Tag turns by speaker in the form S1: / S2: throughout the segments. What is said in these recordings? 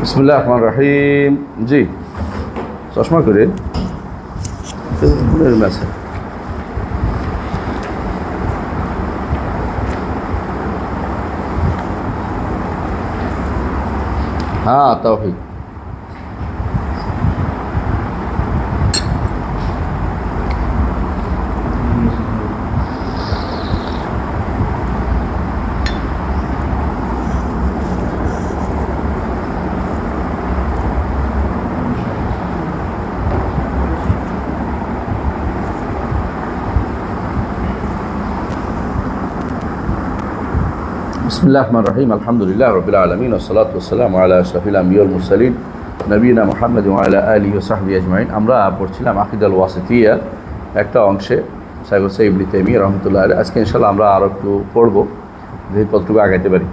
S1: বিসমিল্লাহির রহমানির রহিম। জি, চশমা করে আছে। হ্যাঁ, তাওহীদ। বিসমিল্লাহির রহমানির রহিম। আলহামদুলিল্লাহি রাব্বিল আলামিন ওয়াসসালাতু ওয়াসসালামু আলা আশরাফিল আম্বিয়া ওয়াল মুরসালিন নবিয়িনা মুহাম্মদ ওয়া আলা আলিহি ওয়া সাহবিহি আজমাইন। আমরা পড়ছিলাম আকীদাতুল ওয়াসিতিয়্যা একটা অংশে শাইখ ইবনে তাইমিয়্যা রাহমাতুল্লাহি আলাইহি। আজকে ইনশাআল্লাহ আমরা আরো একটু পড়ব, যে কতটুকু আগাইতে পারি।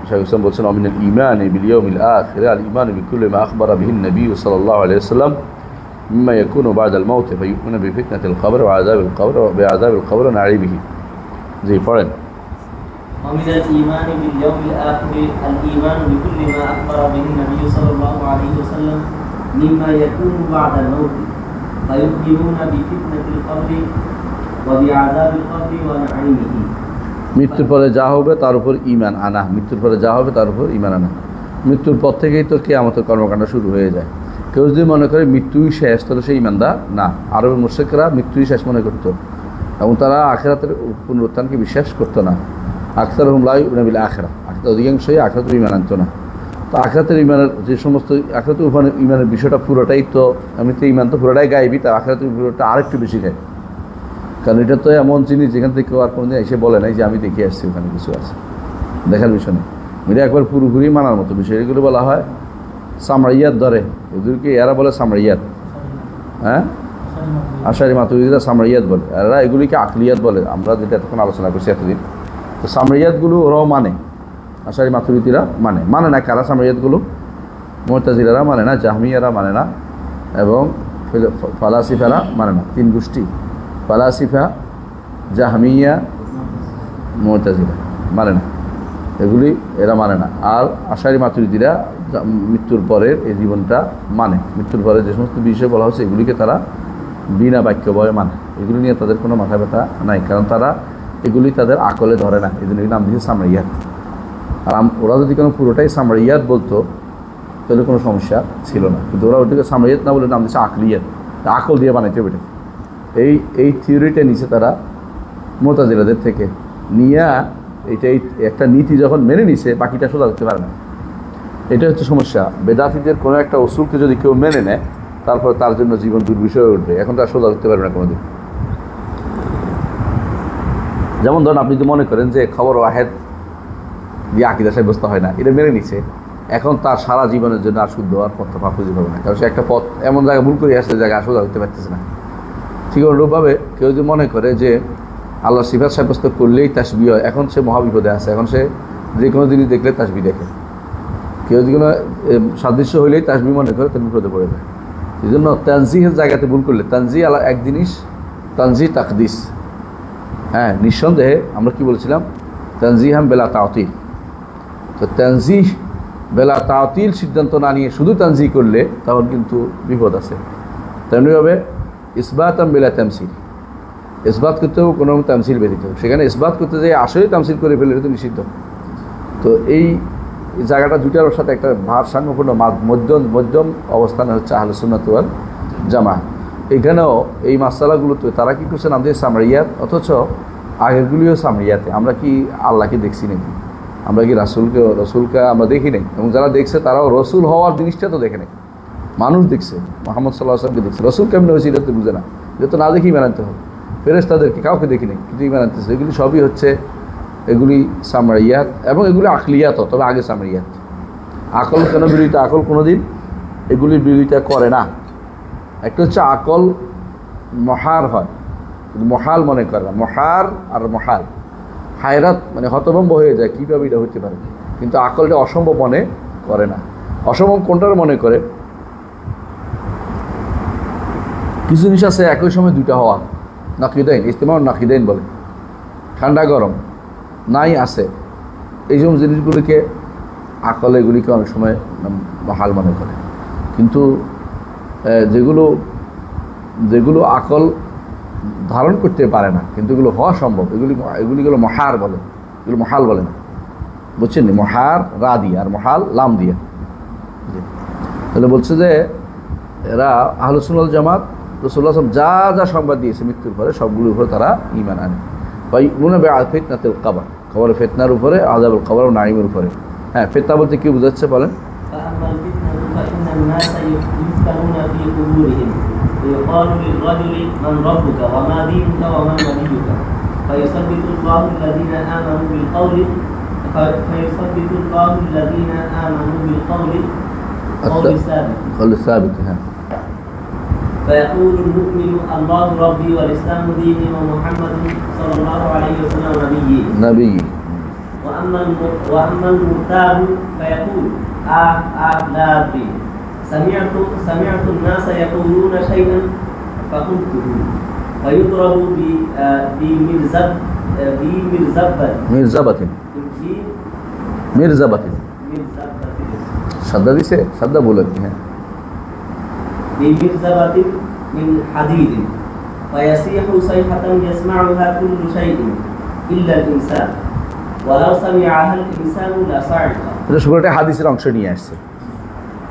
S1: শাইখ হোসেন বলছেন, আমিনাল ঈমানি বিল ইয়াউমিল আখির আল ঈমানু বিকুল্লি মা আখবারা বিহি নবী সাল্লাল্লাহু আলাইহি ওয়াসাল্লাম মিম্মা ইয়াকুনু বা'দাল মাউত ফায়ুমিনু বিফিতনাতিল কবর ওয়া আযাবিল কবর ওয়া বিআযাবিল কবর ওয়া নাঈমিহি। জি, পড়েন।
S2: ومن الإيمان باليوم الآخر الإيمان بكل ما أخبر به النبي صلى الله عليه وسلم مما يكون بعد الموت فيؤمنون بفتنة القبر وبعذاب القبر ونعيمه।
S1: মৃত্যুর পরে যা হবে তার উপর ঈমান আনা, মৃত্যুর পরে যা হবে তার উপর ঈমান আনা। মৃত্যুর পর থেকেই তো কিয়ামতের কর্মকাণ্ড শুরু হয়ে যায়। কেউ যদি মনে করে মৃত্যুই শেষ, তাহলে সে ঈমানদার না। আরবের মুশরিকরা মৃত্যুই শেষ মনে করত এবং তারা আখিরাতের পুনরুত্থানকে বিশ্বাস করতো না। আকসারহুম লা ইউমিনুনা বিল আখিরাহ, অধিকাংশই আখিরাতের ঈমান আনতো না। তো আখিরাতের ঈমানের যে সমস্ত আখিরাতের উপর ঈমানের বিষয়টা পুরোটাই তো, এমনিতে ঈমান তো পুরোটাই গায়েবী, তার আখিরাতের পুরোটা আরেকটু বেশি গায়। কারণ এটা তো এমন জিনিস যেখান থেকে কেউ আর কোনোদিন এসে বলে নাই যে আমি দেখে আসছি ওখানে কিছু আছে, দেখার বিষয় নেই। এটা একবার পুরোপুরি মানার মতো বিষয়। এগুলো বলা হয় সামরাইয়াত ধরে, এদেরকে এরা বলে সামরাইয়াত। হ্যাঁ, আশারি মাতুরিদিরা সামরাইয়াত বলে, এরা এগুলিকে আকলিয়াত বলে। আমরা যেটা এতক্ষণ আলোচনা করছি এতদিন, তো সামরিয়াতগুলো ওরাও মানে, আশারি মাতুরিদিরা মানে না। কারা সামরিয়াতগুলো? মুতাজিলারা মানে না, জাহমিয়ারা মানে না, এবং ফালাসিফারা মানে না। তিন গোষ্ঠী, ফালাসিফা, জাহমিয়া, মুতাজিলা মানে না, এগুলি এরা মানে না। আর আশারি মাতুরিদিরা মৃত্যুর পরের এই জীবনটা মানে, মৃত্যুর পরে যে সমস্ত বিষয় বলা হচ্ছে এগুলিকে তারা বিনা বাক্য বয়ে মানে। এগুলি নিয়ে তাদের কোনো মাথা ব্যথা নাই, কারণ তারা এগুলি তাদের আকলে ধরে না, এই জন্য নাম দিয়েছে সামরিয়াত। আর ওরা যদি কোনো পুরোটাই সামরিয়াত বলতো তাহলে কোনো সমস্যা ছিল না, কিন্তু ওরা ওটাকে সামরিয়াত না বলে নাম দিয়েছে আকলিয়াত, আকল দিয়ে বানাইতে হবে। এই থিওরিটা নিচে তারা মুতাজিলাদের থেকে নিয়ে এইটাই একটা নীতি যখন মেনে নিছে, বাকিটা সোজা করতে পারে না। এটা হচ্ছে সমস্যা। বেদাতিদের কোনো একটা উসুলকে যদি কেউ মেনে নেয়, তারপর তার জন্য জীবন দুর্বিষয় হয়ে উঠবে, এখন তার সোজা করতে পারবে না কোনোদিন। যেমন ধরুন, আপনি যদি মনে করেন যে খবর ওয়াহেদ দিয়ে আকিদা সাব্যস্ত হয় না, এটা মেনে নিছে, এখন তার সারা জীবনের জন্য আর শুদ্ধ হওয়ার পথটা খুঁজে পাবে না, কারণ সে একটা পথ এমন জায়গায় ভুল করে আসছে, জায়গায় সোজা করতে পারতেছে না। ঠিক অনুরূপভাবে কেউ যদি মনে করে যে আল্লাহ সিফাত সাব্যস্ত করলেই তাসবিহ হয়, এখন সে মহাবিপদে আছে, এখন সে যে কোনো জিনিস দেখলে তাসবিহ দেখে। কেউ যদি কোনো সাদৃশ্য হইলেই তাসবিহ মনে করে, তার বিপদে পড়ে যায়। এই জন্য তানজিহের জায়গাতে ভুল করলে, তানজিহ আল্লাহ এক জিনিস, তানজিহ তাকদিস। হ্যাঁ, নিঃসন্দেহে আমরা কি বলছিলাম, তানজিহাম বেলা তাওতিল। তো তানজিহ বেলা তাওতিল সিদ্ধান্ত না নিয়ে শুধু তানজিহ করলে তখন কিন্তু বিপদ আছে। তেমনিভাবে ইসবাতাম বেলা তামসিল, ইসবাত করতেও কোনো তামসিল ব্যতীত, সেখানে ইসবাত করতে যেয়ে আসলে তামসিল করে ফেলে, এটা তো নিষিদ্ধ। তো এই জায়গাটা দুটার সাথে একটা ভারসাম্যপূর্ণ মধ্যম অবস্থানে হচ্ছে আহলে সুন্নাত ওয়াল জামাআহ। এখানেও এই মাসালাগুলোতে তারা কি করছে, নাম দিয়ে সামরিয়াত, অথচ আগেরগুলিও সামরিয়াতে। আমরা কি আল্লাহকে দেখছি নাকি? আমরা কি রসুলকে আমরা দেখি নাই? এবং যারা দেখছে তারাও রসুল হওয়ার জিনিসটা তো দেখে নেই। মানুষ দেখছে, মুহাম্মদ সাল্লাল্লাহু আলাইহি ওয়াসাল্লামকে দেখছে। রসুল কেমন হয়েছে এটা তো বুঝে না, এটা তো না দেখেই মানাতে হবে। ফেরেশতাদেরকে কাউকে দেখি নেই, কিন্তু ইমান আনতেছে। এগুলি সবই হচ্ছে, এগুলি সামরিয়াত এবং এগুলি আকলিয়াতও, তবে আগে সামরিয়াত। আকল কেন বিরোধিতা? আকল কোনোদিন এগুলির বিরোধিতা করে না। একটা হচ্ছে আকল মহার হয়, মহাল মনে করে না। মহার আর মহাল, হায়রাত মানে হতভম্ব হয়ে যায়, কীভাবে এটা হতে পারে। কিন্তু আকলটা অসম্ভব মনে করে না। অসম্ভব কোনটার মনে করে? কিছু জিনিস আছে একই সময় দুইটা হওয়া, নাকিদাইন, ইস্তেমা নাকিদাইন বলে, ঠান্ডা গরম নাই আছে। এই সব জিনিসগুলিকে আকল এগুলিকে অনেক সময় হাল মনে করে, কিন্তু যেগুলো যেগুলো আকল ধারণ করতে পারে না কিন্তু এগুলো হওয়া সম্ভব, এগুলিগুলো মহার বলে, এগুলো মহাল বলে না, বুঝছেন? মহার রা দিয়ে আর মহাল লাম দিয়ে। তাহলে বলছে যে এরা আহলুস সুন্নাহ ওয়াল জামাত রাসূলুল্লাহ সাল্লাল্লাহু আলাইহি ওয়াসাল্লাম যা যা সংবাদ দিয়েছে মৃত্যুর পরে সবগুলোর উপরে তারা ঈমান আনে। ওয়াইউমিনুনা বিফিতনাতিল কবর, কবরের ফিতনার উপরে, আযাবুল কবর ও নাঈমের উপরে। হ্যাঁ, ফিতনা বলতে কি বোঝাচ্ছে বলেন?
S2: فأما الفتنة فإن الناس يفتنون في قبورهم ويقال للرجل من ربك وما دينك وما نبيك فيثبت الله الذين آمنوا بالقول
S1: قول الثابت.
S2: فيقول المؤمن الله ربي والإسلام ديني ومحمد صلى الله عليه وسلم نبيي. وأما المرتاب فيقول لا أدري سمعت الناس يقولون شيئا فقلته فيضرب
S1: مرزبة شدة দিছে, شدة বলেন। হ্যাঁ,
S2: بمرزبة من حديد فيصيح صيحة يسمعها كل شيء إلا الإنسان ولو سمعها الإنسان لصعق.
S1: এটা শুরুটা হাদিসের অংশ নিয়ে আসছে,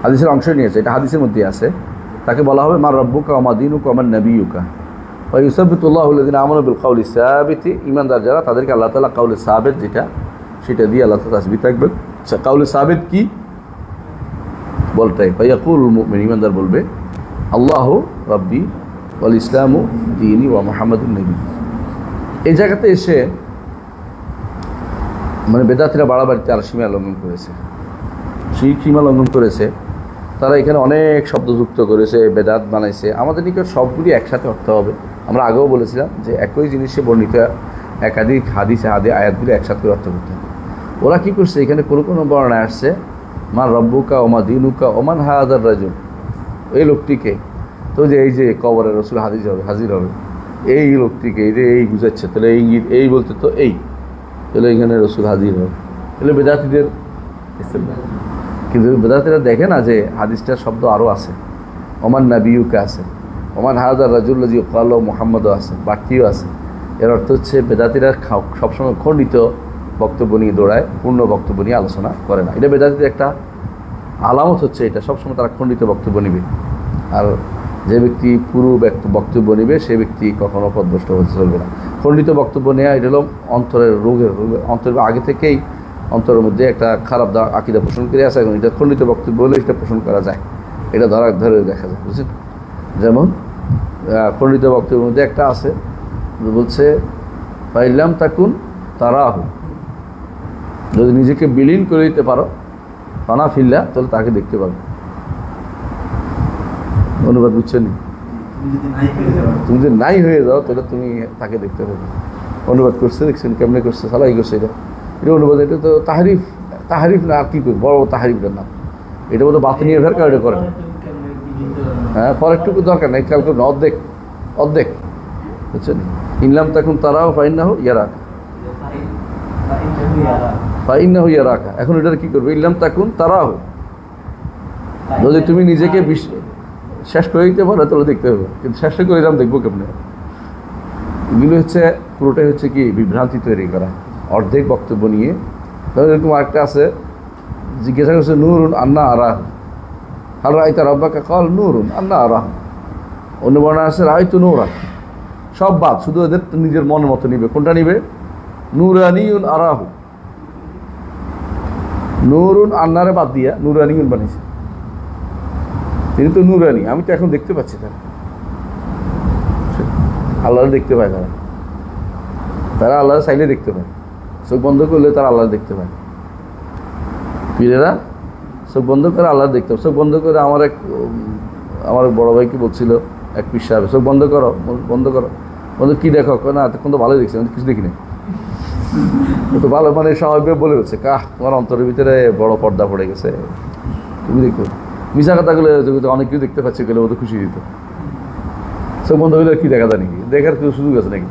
S1: হাদিসের অংশ নিয়ে আসছে, এটা হাদিসের মধ্যে আছে। তাকে বলা হবে মা রব্বুকা ওয়া মা দীনুকা ওয়া মান নাবিয়ুকা ওয়া ইউসাব্বিতুল্লাহু আল্লাযিনা আমানু বিল কওলি সাবিত। ঈমানদার যারা তাদেরকে আল্লাহ তাআলা কাউলে সাবিত যেটা সেটা দিয়ে আল্লাহ তাআলা তাসবিত রাখবেন। কাউলে সাবিত কি বলটাই ফায়াকুলুল মুমিন, ঈমানদার বলবে আল্লাহু রাব্বি ওয়াল ইসলামু দীনি ওয়া মুহাম্মাদুন নবী। এই জায়গাতে এসে মানে বেদাতিরা বাড়াবাড়ি তার সীমা লঙ্ঘন করেছে, সেই সীমা লঙ্ঘন করেছে। তারা এখানে অনেক শব্দ যুক্ত করেছে, বেদাত বানাইছে। আমাদের নিকট সবগুলি একসাথে অর্থ হবে। আমরা আগেও বলেছিলাম যে একই জিনিসে বর্ণিত একাধিক হাদিসে আয়াতগুলি একসাথে অর্থ করতে হবে। ওরা কী করছে, এখানে কোনো কোনো বর্ণায় আসছে মা রব্বুকা ওমা দিনুকা ওমান হাজার রাজুল, এই লোকটিকে তো যে এই যে কবরের রসুল হাজির হবে এই লোকটিকে এই যে এই বুঝাচ্ছে, তাহলে এই ইঙ্গিত এই বলতে তো এই, তাহলে এখানে রসুল হাজির হবে। তাহলে বেদাতিদের, কিন্তু বেদাতিরা দেখে না যে হাদিসটার শব্দ আরও আছে, ওমান নাবিয়ুকা আছে, ওমান হাজার রাজুল্লাজি কাল মুহাম্মদও আছে, বাড়তিও আছে। এর অর্থ হচ্ছে বেদাতিরা সবসময় খণ্ডিত বক্তব্য নিয়ে দৌড়ায়, পূর্ণ বক্তব্য নিয়ে আলোচনা করে না। এটা বেদাতিদের একটা আলামত হচ্ছে, এটা সবসময় তারা খণ্ডিত বক্তব্য নিবে। আর যে ব্যক্তি পুরো বক্তব্য নেবে সে ব্যক্তি কখনো পথভ্রষ্ট হতে চলবে না। খণ্ডিত বক্তব্য নেওয়া এটা হলো অন্তরের রোগের, অন্তরের আগে থেকেই অন্তরের মধ্যে একটা খারাপ আকিদা পোষণ করে আসে। এখন এটা খণ্ডিত বক্তব্য হলে এটা পোষণ করা যায়, এটা ধরে দেখা যায়, বুঝছেন? যেমন খণ্ডিত বক্তব্যের মধ্যে একটা আছে, বলছে ফাইলাম তাকুন তারাহু, যদি নিজেকে বিলীন করে দিতে পারো ফানা ফিল্লা, তাহলে তাকে দেখতে পারো। অনুবাদ বুঝছেন? তুমি যদি নাই হয়ে যাও তাহলে তুমি তাকে দেখতে পাবে। অনুবাদ করছে, দেখছেন কেমনে করছে, সালাই করছে। এটা অনুবাদ, এটা তো তাহারিফ না, আর কি করবে, বড় তাহারিফের নাম। এটা বলতে বাতিনিয়ে ভের কারণে করে। হ্যাঁ, পরেরটুকু দরকার নেই, খেয়াল করুন, অর্ধেক বুঝছেন? ইনলাম তখন তারাও ফাইন্নাহু ইয়ারাকা, ফাইন্নাহু ইয়ারাকা। এখন এটার কি করবে? ইনলাম তখন তারাও, যদি তুমি নিজেকে শেষ করে দিতে পারো তাহলে দেখতে হবে, কিন্তু শেষ করে দাম দেখবো কেমনে? এগুলো হচ্ছে পুরোটাই হচ্ছে কি বিভ্রান্তি তৈরি করা, অর্ধেক বক্তব্য নিয়ে। তাহলে এরকম আরেকটা আছে, জিজ্ঞাসা করছে নূরুন আন্না আরাহ, হাল রাইতা রব্বাকা কল নূরুন আন্না আরাহ। অন্য বর্ণনা আছে রাইতু নূরা, সব বাদ, শুধু এদের নিজের মনের মতো নিবে। কোনটা নিবে? নূরানিউন আরাহু, নূরুন আন্নারে বাদ দিয়া নূরানিউন বানিয়েছে। তিনি তো নূরানি, আমি তো এখন দেখতে পাচ্ছি তারা, আল্লাহ দেখতে পায়। তারা আল্লাহ চাইলে দেখতে পায়, চোখ বন্ধ করলে তারা আল্লাহ দেখতে পায়। পীরেরা চোখ বন্ধ করে আল্লাহ দেখতে পায়। চোখ বন্ধ করে আমার বড় ভাইকে বলছিল এক পীর সাহেব, চোখ বন্ধ করো, বন্ধ কি দেখো? না তখন তো ভালোই দেখছি, আমি কিছু দেখি না। তো ভালো মানে স্বাভাবিক বলে হচ্ছে তোমার অন্তরের ভিতরে বড় পর্দা পড়ে গেছে, তুমি দেখো। মিশা কথাগুলো অনেক কিছু দেখতে পাচ্ছি গেলে ও তো খুশি দিত। চোখ বন্ধ করলে কি দেখা যায় নাকি? দেখার কিছু সুযোগ আছে নাকি?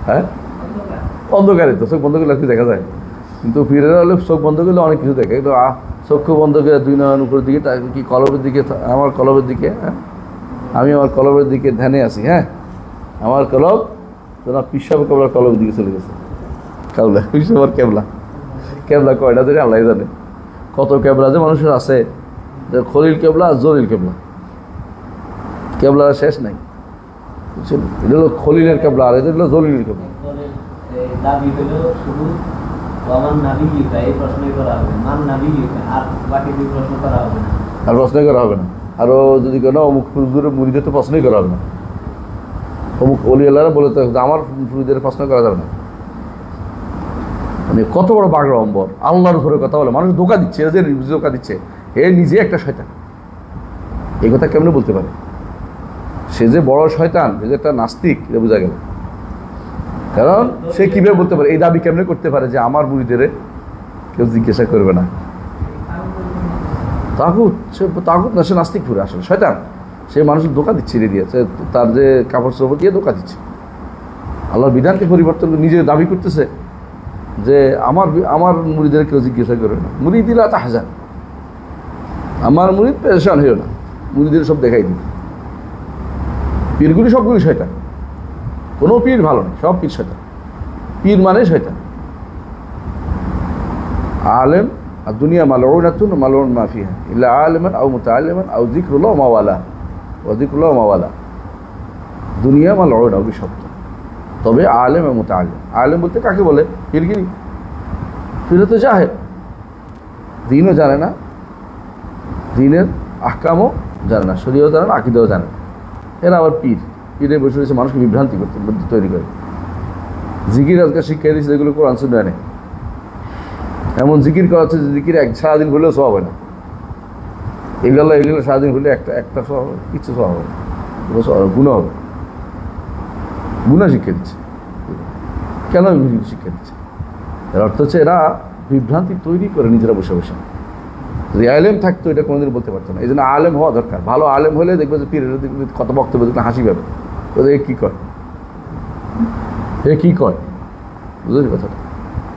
S1: হ্যাঁ, অন্ধকারে তো চোখ বন্ধ করলে কি দেখা যায়? কিন্তু পীরেরা হলে চোখ বন্ধ করলে অনেক কিছু দেখে, কিন্তু চক্ষু বন্ধ করে দুই নয়ন উপরের দিকে কি কলবের দিকে, আমার কলবের দিকে, হ্যাঁ আমি আমার কলবের দিকে ধ্যানে আছি, হ্যাঁ আমার কলব তোমার পিসাব কেবলার কলবের দিকে চলে গেছে। কেবলা পিসাবার কেবলা, কেবলা কয়টা ধরে আল্লাহ জানে। কত কেবলা যে মানুষের আছে, খলিল কেবলা আর জলিল কেবলা, কেবলার শেষ নাই। বুঝছেন, এটা হলো খলিলের কেবলা আর এটা হলো জলিলের কেবলা।
S2: দাবি হলো শুধু আমার নাবি লিখা, এই প্রশ্নই করা হবে, মান নাবি লিখা, আর বাকি দুই প্রশ্ন করা হবে না,
S1: আর প্রশ্নই করা হবে না। আরও যদি কোনো অমুক হুজুরের মুরিদের তো প্রশ্নই করা হবে না, অমুক অলি আল্লাহরা বলে তো আমার মুরিদের প্রশ্ন করা যাবে না। মানে কত বড় বাগড়া অম্বর, আল্লাহর উপরে কথা বলে মানুষ ধোকা দিচ্ছে, এদের ধোকা দিচ্ছে, এ নিজে একটা শয়তান। এই কথা কেমনে বলতে পারে? সে যে বড় শয়তান, সে যে একটা নাস্তিক, এটা বোঝা গেল। কারণ সে কীভাবে বলতে পারে, এই দাবি কেমনে করতে পারে যে আমার মুরিদের কেউ জিজ্ঞাসা করবে না? তাগুত, সে তাগুত না, সে নাস্তিক পুরো আসলে শয়তান। সে মানুষের ধোকা দিচ্ছে, রে দিয়েছে তার যে কাপড় চোপড় দিয়ে ধোকা দিচ্ছে, আল্লাহর বিধানকে পরিবর্তন করে নিজে দাবি করতেছে যে আমার মুরিদের কেউ জিজ্ঞাসা করবে না। মুরিদিলা তাহজান, আমার মুরিদ পেরেশান হইও না, মুরিদের সব দেখাই দিই। পীরগুলি সবগুলি শয়তান, কোনো পীর ভালো নেই, সব পীর শয়তান। পীর মানে শয়তান। আলেম আর দুনিয়া মালউনাতুন মালউন মা ফিহা ইল্লা আলিমান আও মুতাআল্লিমান আও যিকরুল্লাহ মাওয়ালা ওয়া যিকরুল্লাহ মাওয়ালা। দুনিয়া মালউনা অভিশপ্ত, তবে আলেম এবং মুতাআল্লিম। আলেম বলতে কাকে বলে? পীরগিরি। পীর তো জাহেল, দিনও জানে না, দিনের আহকামও জানে না, শরীয়ও জানে না, আকীদাও জানে না। এরা আবার পীর। পীরে বসে রয়েছে মানুষকে বিভ্রান্তি করতে, বুদ্ধি তৈরি করে। জিকির আজকাল শিক্ষা দিচ্ছে যেগুলো কোরআন সুন্নাহ নেই, এমন জিকির করা হচ্ছে যে জিকির সারাদিন হলেও সওয়াব হয় না। এগুলো সারাদিন হলে একটা সওয়াব হবে, কিছু সওয়াব হবে না, গুনাহ হবে। গুনাহ শিক্ষা দিচ্ছে। কেন শিক্ষা দিচ্ছে? এর অর্থ হচ্ছে এরা বিভ্রান্তি তৈরি করে নিজেরা বসে বসে। যদি আলেম থাকতো এটা কোনোদিন বলতে পারতো না। এই জন্য আলেম হওয়া দরকার। ভালো আলেম হলে দেখবে যে পীরের কত বক্তব্য দেখলে হাসি পাবে, ওদের কী কয়, এ কী কয়, বুঝলি কথাটা?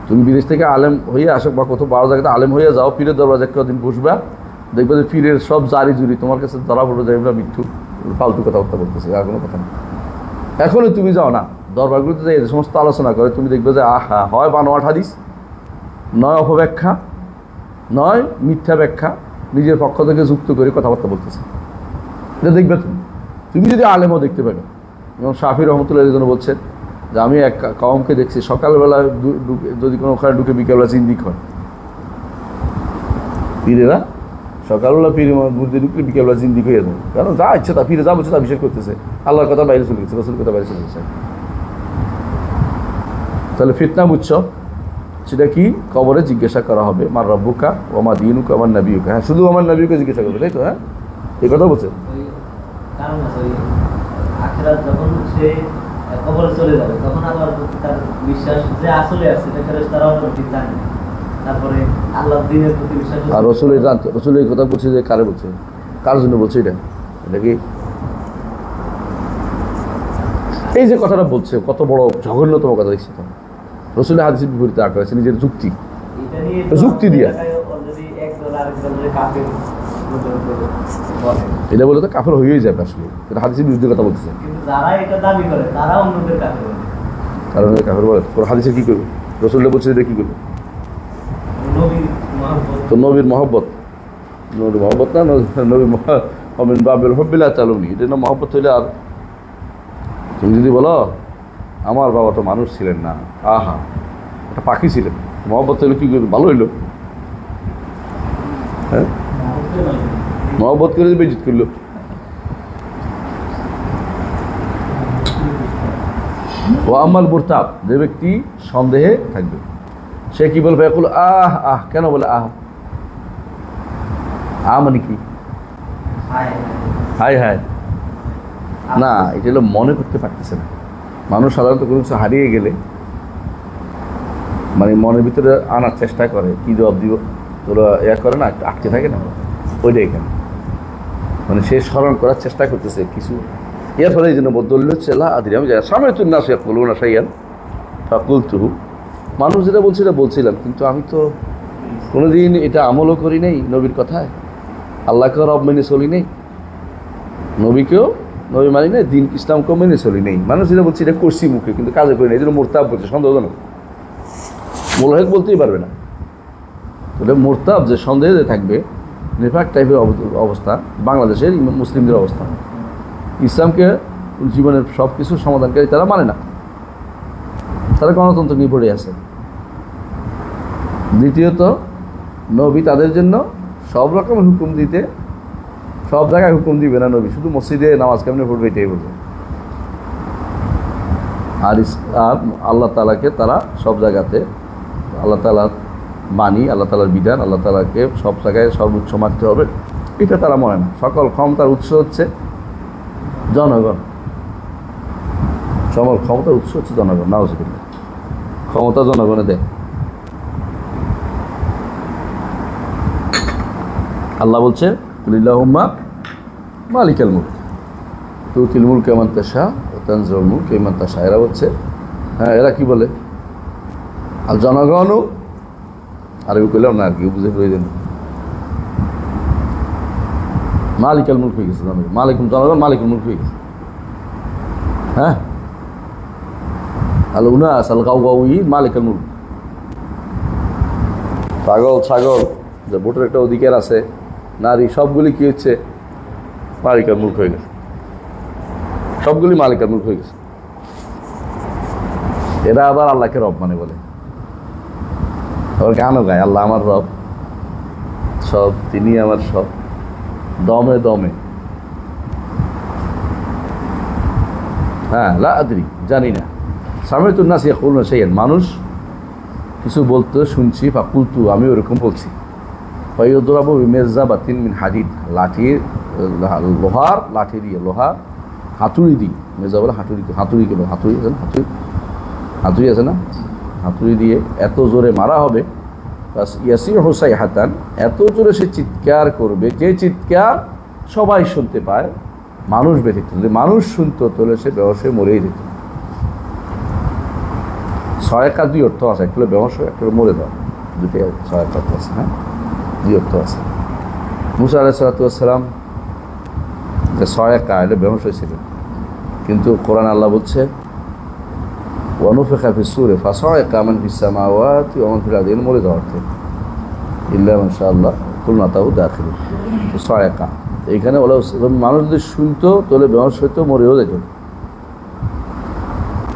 S1: তুমি বিদেশ থেকে আলেম হয়ে আসো বা কোথাও বড় জায়গাতে আলেম হয়ে যাও, পীরের দরবাজে কদিন বসবা, দেখবে যে পীরের সব জারি জুরি তোমার কাছে ধরা পড়ে যাবে, মিথ্যু ফালতু কথাবার্তা বলতেছে, আর কোনো কথা নেই। এখনও তুমি যাও না দরবারগুলোতে যাই, সমস্ত আলোচনা করে, তুমি দেখবে যে আহা, হয় বানোয়াট হাদিস, নয় অপব্যাখ্যা, নয় মিথ্যা ব্যাখ্যা, নিজের পক্ষ থেকে যুক্ত করে কথাবার্তা বলতেছে। এটা দেখবে তুমি যদি আলেমও দেখতে পারো। এবং শাফি রহমতুল্লাহ জন্য বলছেন যে আমি এক কওমকে দেখছি সকালবেলা যদি কোনো ওখানে ঢুকে বিকেলবেলা জিন্দিক হয়। পীরেরা সকালবেলা পীরের মধ্যে ঢুকলে বিকেলবেলা জিন্দিক হয়ে যায়, কারণ যা ইচ্ছে তা পীরে যা বলছে তা বিশ্বাস করতেছে, আল্লাহর কথা বাইরে চলে গেছে, রসুল কথা বাইরে চলে গেছে। তাহলে ফিতনা বুঝছো, সেটা কি? কবরে জিজ্ঞাসা করা হবে, মার রব্বুকা ও মা দীনুকা আমার নবীকা। হ্যাঁ, শুধু আমার নবীকে জিজ্ঞাসা করবে, তাই তো? হ্যাঁ, এই কথা বলছে।
S2: কারণ আছে আখিরাত যখন সে কবরে চলে যাবে, তখন আবার তার বিশ্বাস যে আসলে আছে সেটা ফেরেশতারাও ঠিক জানে। তারপরে আল্লাহর দ্বীনের প্রতি বিশ্বাস। আর
S1: রসুল এই কথা বলছে যে কারে বলছে, কার জন্য বলছে এটা? এটা কি এই যে কথাটা বলছে কত বড় জঘন্যতম কথা দেখছে তো। রসুলের হাদিসের বিপরীতে আঁকা হয়েছে নিজের যুক্তি দিয়া। এটা বলে তো কাফের হয়েই যাবে আসলে, এটা হাদিসের বিরুদ্ধে কথা বলতেছে। কারণ কাফের বলে হাদিসে কি করবে? রসুল্লাহ বলছে এটা কি করবে? তো নবীর মহব্বত, নবীর মহব্বত না, নবী বাবেল হব্বিল্লাহ তালুনি, এটা না মহব্বত হইলে। আর তুমি যদি বলো আমার বাবা তো মানুষ ছিলেন না, আহা একটা পাখি ছিলেন, মহব্বত হইলে কি করবে? ভালো হইলো। হ্যাঁ, মহব্বত করে বেজিত করলো। ও আমাল মুরতাব, যে ব্যক্তি সন্দেহে থাকবে, সে কি বলবে? এখন আহ আহ, কেন বলে আহ? মানে কি? হায় হায় না, এটা হলো মনে করতে পারতেছে না। মানুষ সাধারণত কোনো কিছু হারিয়ে গেলে মানে মনের ভিতরে আনার চেষ্টা করে, কি জবাব দিব, তোরা করে না, একটু আটকে থাকে না, ওইটাই কেন মানে সে স্মরণ করার চেষ্টা করতেছে কিছু। এর ফলে এই জন্য বদল হচ্ছে আদির আমি যাই সামনে তুই না সে করবো না সাইয়ান ফাকুল তুহু, মানুষ যেটা বলছে এটা বলছিলাম, কিন্তু আমি তো কোনোদিন এটা আমলও করি নাই নবীর কথায়, আল্লাহকেও রব মেনে চলি নেই, নবীকেও নবী মানি নাই, দিন ইসলামকেও মেনে চলি নেই। মানুষ যেটা বলছে এটা করছি মুখে, কিন্তু কাজে করি না, এই জন্য মোরতাব বলছে। সন্দেহজনক, মোলহেদ বলতেই পারবে না। ওটা মোরতাব, যে সন্দেহে থাকবে, নেফাক টাইপের অবস্থা বাংলাদেশের মুসলিমদের অবস্থা। ইসলামকে জীবনের সব কিছুর সমাধানকারী তারা মানে না, তারা গণতন্ত্র নিয়ে পড়ে আছে। দ্বিতীয়ত, নবী তাদের জন্য সব রকমের হুকুম দিতে, সব জায়গায় হুকুম দিবে না নবী, শুধু মসজিদে নামাজ কেমনে পড়বে এটাই বলবে। আর আল্লাহ তাআলাকে তারা সব জায়গাতে, আল্লাহ তাআলা মানি, আল্লাহ তাআলার বিধান, আল্লাহ তাআলাকে সব জায়গায় সর্বোচ্চ মানতে হবে, এটা তারা মনে না। সকল ক্ষমতার উৎস হচ্ছে জনগণ, সকল ক্ষমতার উৎস হচ্ছে জনগণ। নাউজুবিল্লাহ, ক্ষমতা জনগণে দেয়। আল্লাহ বলছে লিল্লাহুম্মা মালিকাল মুলক তুতিল মুলকা মান তাশা ওয়া তানজিউল মুলকা মান তাশা। এরা বলছে, হ্যাঁ, এরা কি বলে, আর জনগণও, আর কেউ কইলাম না, আর কি বুঝে প্রয়োজন, মালিকাল মুলক হয়ে গেছে জনগণ, মালিকুম জনগণ মালিকুল মুলক হয়ে গেছে। হ্যাঁ, আল উনাস আল গাওগাউই মালিকাল মুলক। পাগল ছাগল, যে ভোটের একটা অধিকার আছে, নারী, সবগুলি কি হচ্ছে, মালিকাল মুলক হয়ে গেছে, সবগুলি মালিকাল মুলক হয়ে গেছে। এরা আবার আল্লাহকে রব মানে বলে, আবার গানও গায়, আল্লাহ আমার রব, সব তিনি আমার সব, দমে দমে। হ্যাঁ, লা আদরি, জানি না। সামিতুন নাস ইয়াকুলুনা শাইআন, মানুষ কিছু বলতে শুনছি, ফাকুলতু, আমি ওরকম বলছি। ফায়ুদরাবু বিমিরজাবাতিন মিন হাদিদ, লাঠির, লোহার লাঠি দিয়ে, লোহা হাতুড়ি দিই, মেজা বলে হাতুড়ি, হাতুড়িকে বলে, হাতুড়ি আছে না, হাতুড়ি আছে না, হাতুড়ি দিয়ে এত জোরে মারা হবে, বাস ইয়াসির হোসাই হাতান, এত জোরে সে চিৎকার করবে, যে চিৎকার সবাই শুনতে পায়, মানুষ ব্যতীত। যদি মানুষ শুনতো তাহলে সে বেহোশ হয়ে মরেই যেত। সহায়কা দুই অর্থ আছে, একটা বেহোশ হয়ে, একটা মরে দেওয়া, দুটি সহায়কা অর্থ আছে। হ্যাঁ, দুই অর্থ আছে। মুসা আলাইহিস সালাম যে সহায়কা, এটা বেহোশ হয়েছিলেন, কিন্তু কোরআন আল্লাহ বলছে ওয়ানুফিখা ফিস-সূরি ফাসা'iকা মান ফিস-সামাওয়াতি ওয়া মান ফিল আরদি, মরে দেওয়া অর্থে, ইল্লা মান শাআল্লাহ কুল্লু তাহু দাখিলুন। সহায়কা এইখানে ওলা, মানুষ যদি শুনতো তাহলে বেহোশ হইতো, মরেও যেত।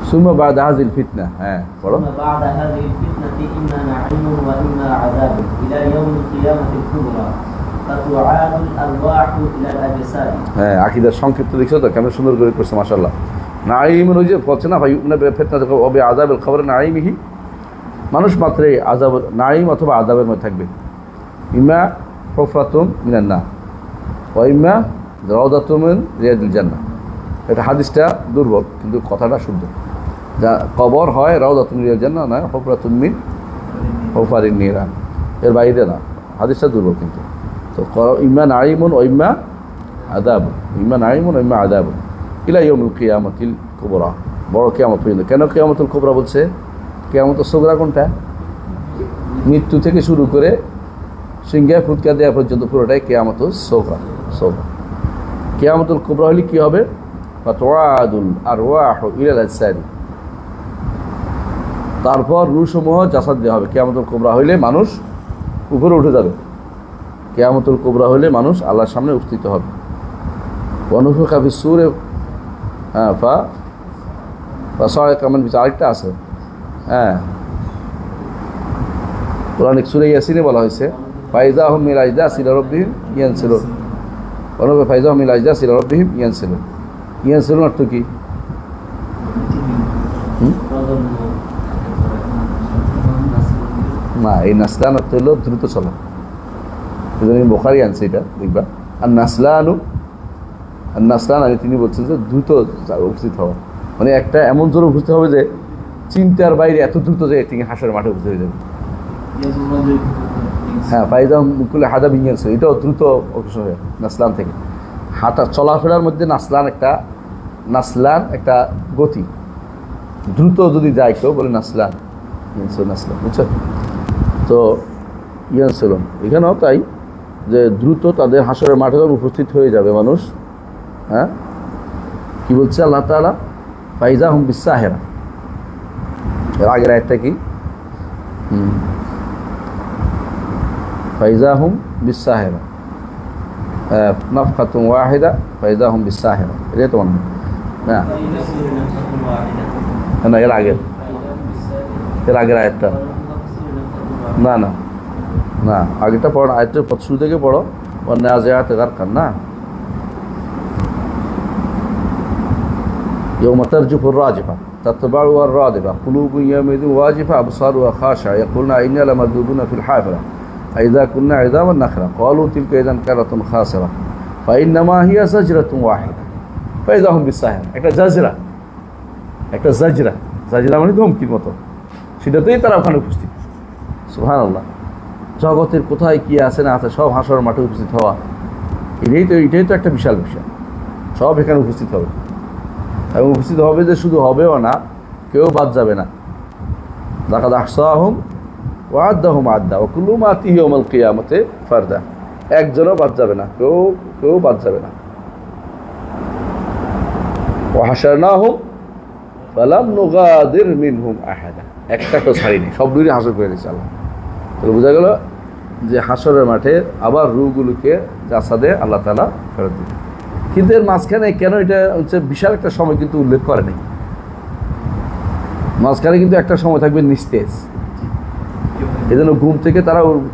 S1: সুম্মা বা'দা হাযিল ফিতনা, হ্যাঁ পড়ো,
S2: বা'দা হাযিল ফিতনাতি ইম্মা নাঈমুন ওয়া ইম্মা আযাবুন ইলা ইয়াউমিল কিয়ামাতিল কুবরা ফাতু'আদুল আরওয়াহু ইলা আল-আজসাদ। হ্যাঁ,
S1: আকীদার সংক্ষিপ্ত দেখছো তো কেমন সুন্দর করে করছে, মাশাআল্লাহ। নাঈমুন, ওই যে বলছে না, ফায়ু'মিনা বিফিতনাতি ওয়া বিআযাবিল কবর নাঈমিহি, মানুষ মাত্রই আযাব, নাঈম অথবা আযাবের মধ্যে থাকবে। ইম্মা হুফরাতুম মিনান নার ওয়া ইম্মা রাওদাতুম মিন রিয়াদিল জান্নাহ। এটা হাদিসটা দুর্বল, কিন্তু কথাটা শুদ্ধ। যা কবর হয় রাওদাতুম মিন রিয়াদিল জান্নাহ, না হুফরাতুম মিন হুফারিন নিরান, এর বাইরে না। হাদিসটা দুর্বল কিন্তু। তো ইম্মা নাঈমুন ওয়া ইম্মা আযাবুন, ইম্মা নাঈমুন ওয়া ইম্মা আযাবুন ইলা ইয়াউমিল কিয়ামাতিল কুবরা, বড় কিয়ামত পর্যন্ত। কেন কিয়ামতুল কুবরা বলছে? কিয়ামতুস সুগরা কোনটা? মৃত্যু থেকে শুরু করে সিংহায় ফুৎকার দেওয়া পর্যন্ত পুরোটাই কিয়ামতুস সুগরা। কিয়ামতুল কুবরা হলে কি হবে? ফাতুআদুল আরওয়াহু ইলাল আজসাদ, তারপর রূহসমূহ জাসাদ দেওয়া হবে। কিয়ামতুল কুবরা হইলে মানুষ উপরে উঠে যাবে, কিয়ামতুল কুবরা হইলে মানুষ আল্লাহর সামনে উপস্থিত হবে। ওয়ানুফিখা ফিস-সূরি, হ্যাঁ, ফাসা'iকা মান ফিস, আরেকটা আছে, হ্যাঁ, কোরআনিক সূরা ইয়াসিনে বলা হয়েছে ফাইযা হুম মিনাল আজদাসি ইলা রাব্বিহিম ইয়ানসিলুন, ফাইযা হুম মিনাল আজদাসি ইলা রাব্বিহিম ইয়ানসিলুন। ইয়ানসিলুন অর্থ কি? না, এই নাসলান অর্থ হলো দ্রুত চলা। বুখারী আনছে এটা, দেখবা। আর নাসলানু, আর নাসলান, আর তিনি বলছেন যে দ্রুত উপস্থিত হওয়া, মানে একটা এমন জোরে উপস্থিত হবে যে চিন্তার বাইরে এত দ্রুত যে তিনি হাসরের মাঠে উপস্থিত হয়ে যাবে। হ্যাঁ, ফাইদা মুকুলে হাদা বিঞ্জানছে, এটাও দ্রুত অগ্রসর হয়ে নাসলান থেকে। হাঁটা চলাফেরার মধ্যে নাসলান একটা গতি, দ্রুত যদি যায় কেউ বলে নাসলান। ইয়ানসুরুন আসলাম, বুঝছো? তো ইয়ানসুরুন এখানেও তাই, যে দ্রুত তাদের হাসরের মাঠে যখন উপস্থিত হয়ে যাবে মানুষ, হ্যাঁ কি বলছে আল্লাহ তাআলা, ফাইজা হুম বিসাহেরা। এর আগের আয়াতটা কি? ফাইজা হুম বিসাহেরা, নাফখাতুন ওয়াহিদা ফাইজা হুম বিসাহেরা, এটাই তো মনে হয় না? না, এর আগের আয়াতটা না না না, আগেরটা পড়ো, আয়াতের শুরু থেকে পড়ো, ওয়ান্নাজিআতি গারকান না। يوم ترجف الراجفة تتبعها الرادفة قلوب يومئذ واجفة أبصارها خاشعة يقولون إنا لمردودون في الحافرة أإذا كنا عظاما نخرة قالوا تلك إذا كرة خاسرة فإنما هي زجرة واحدة فإذا هم بالساهرة। একটা জাজরা, একটা জাজরা, জাজরা মানে ধমকির মতো, সেটাতেই তারা ওখানে উপস্থিত। সুবহানাল্লাহ। জগতের কোথায় কি আছে না আছে সব হাসর মাঠে উপস্থিত হওয়া, এটাই তো একটা বিশাল বিষয়। সব এখানে উপস্থিত হবে, এবং উপস্থিত হবে যে শুধু হবেও না, কেউ বাদ যাবে না। লাকাদ আহসাহুম ওয়া আদ্দাহুম আদ্দা ওয়া কুল্লু মা আতিহি ইয়াওমাল কিয়ামাতি ফারদা। একজনও বাদ যাবে না, কেউ বাদ যাবে না। ওয়া হাশারনাহুম ফালাম নুগাদির মিনহুম আহাদা, একটাকেও ছাড়িনি, সবগুলোই হাসর করে দিয়েছে আল্লাহ। তাহলে বোঝা গেল যে হাসরের মাঠে আবার রূহগুলোকে জাসাদে আল্লাহ তাআলা ফেরত দিবে। কিন্তু এর মাঝখানে কেন এটা হচ্ছে বিশাল একটা সময় কিন্তু উল্লেখ করে নাই। মাঝখানে কিন্তু একটা সময় থাকবে নিস্তেজ, এই জন্য ঘুম থেকে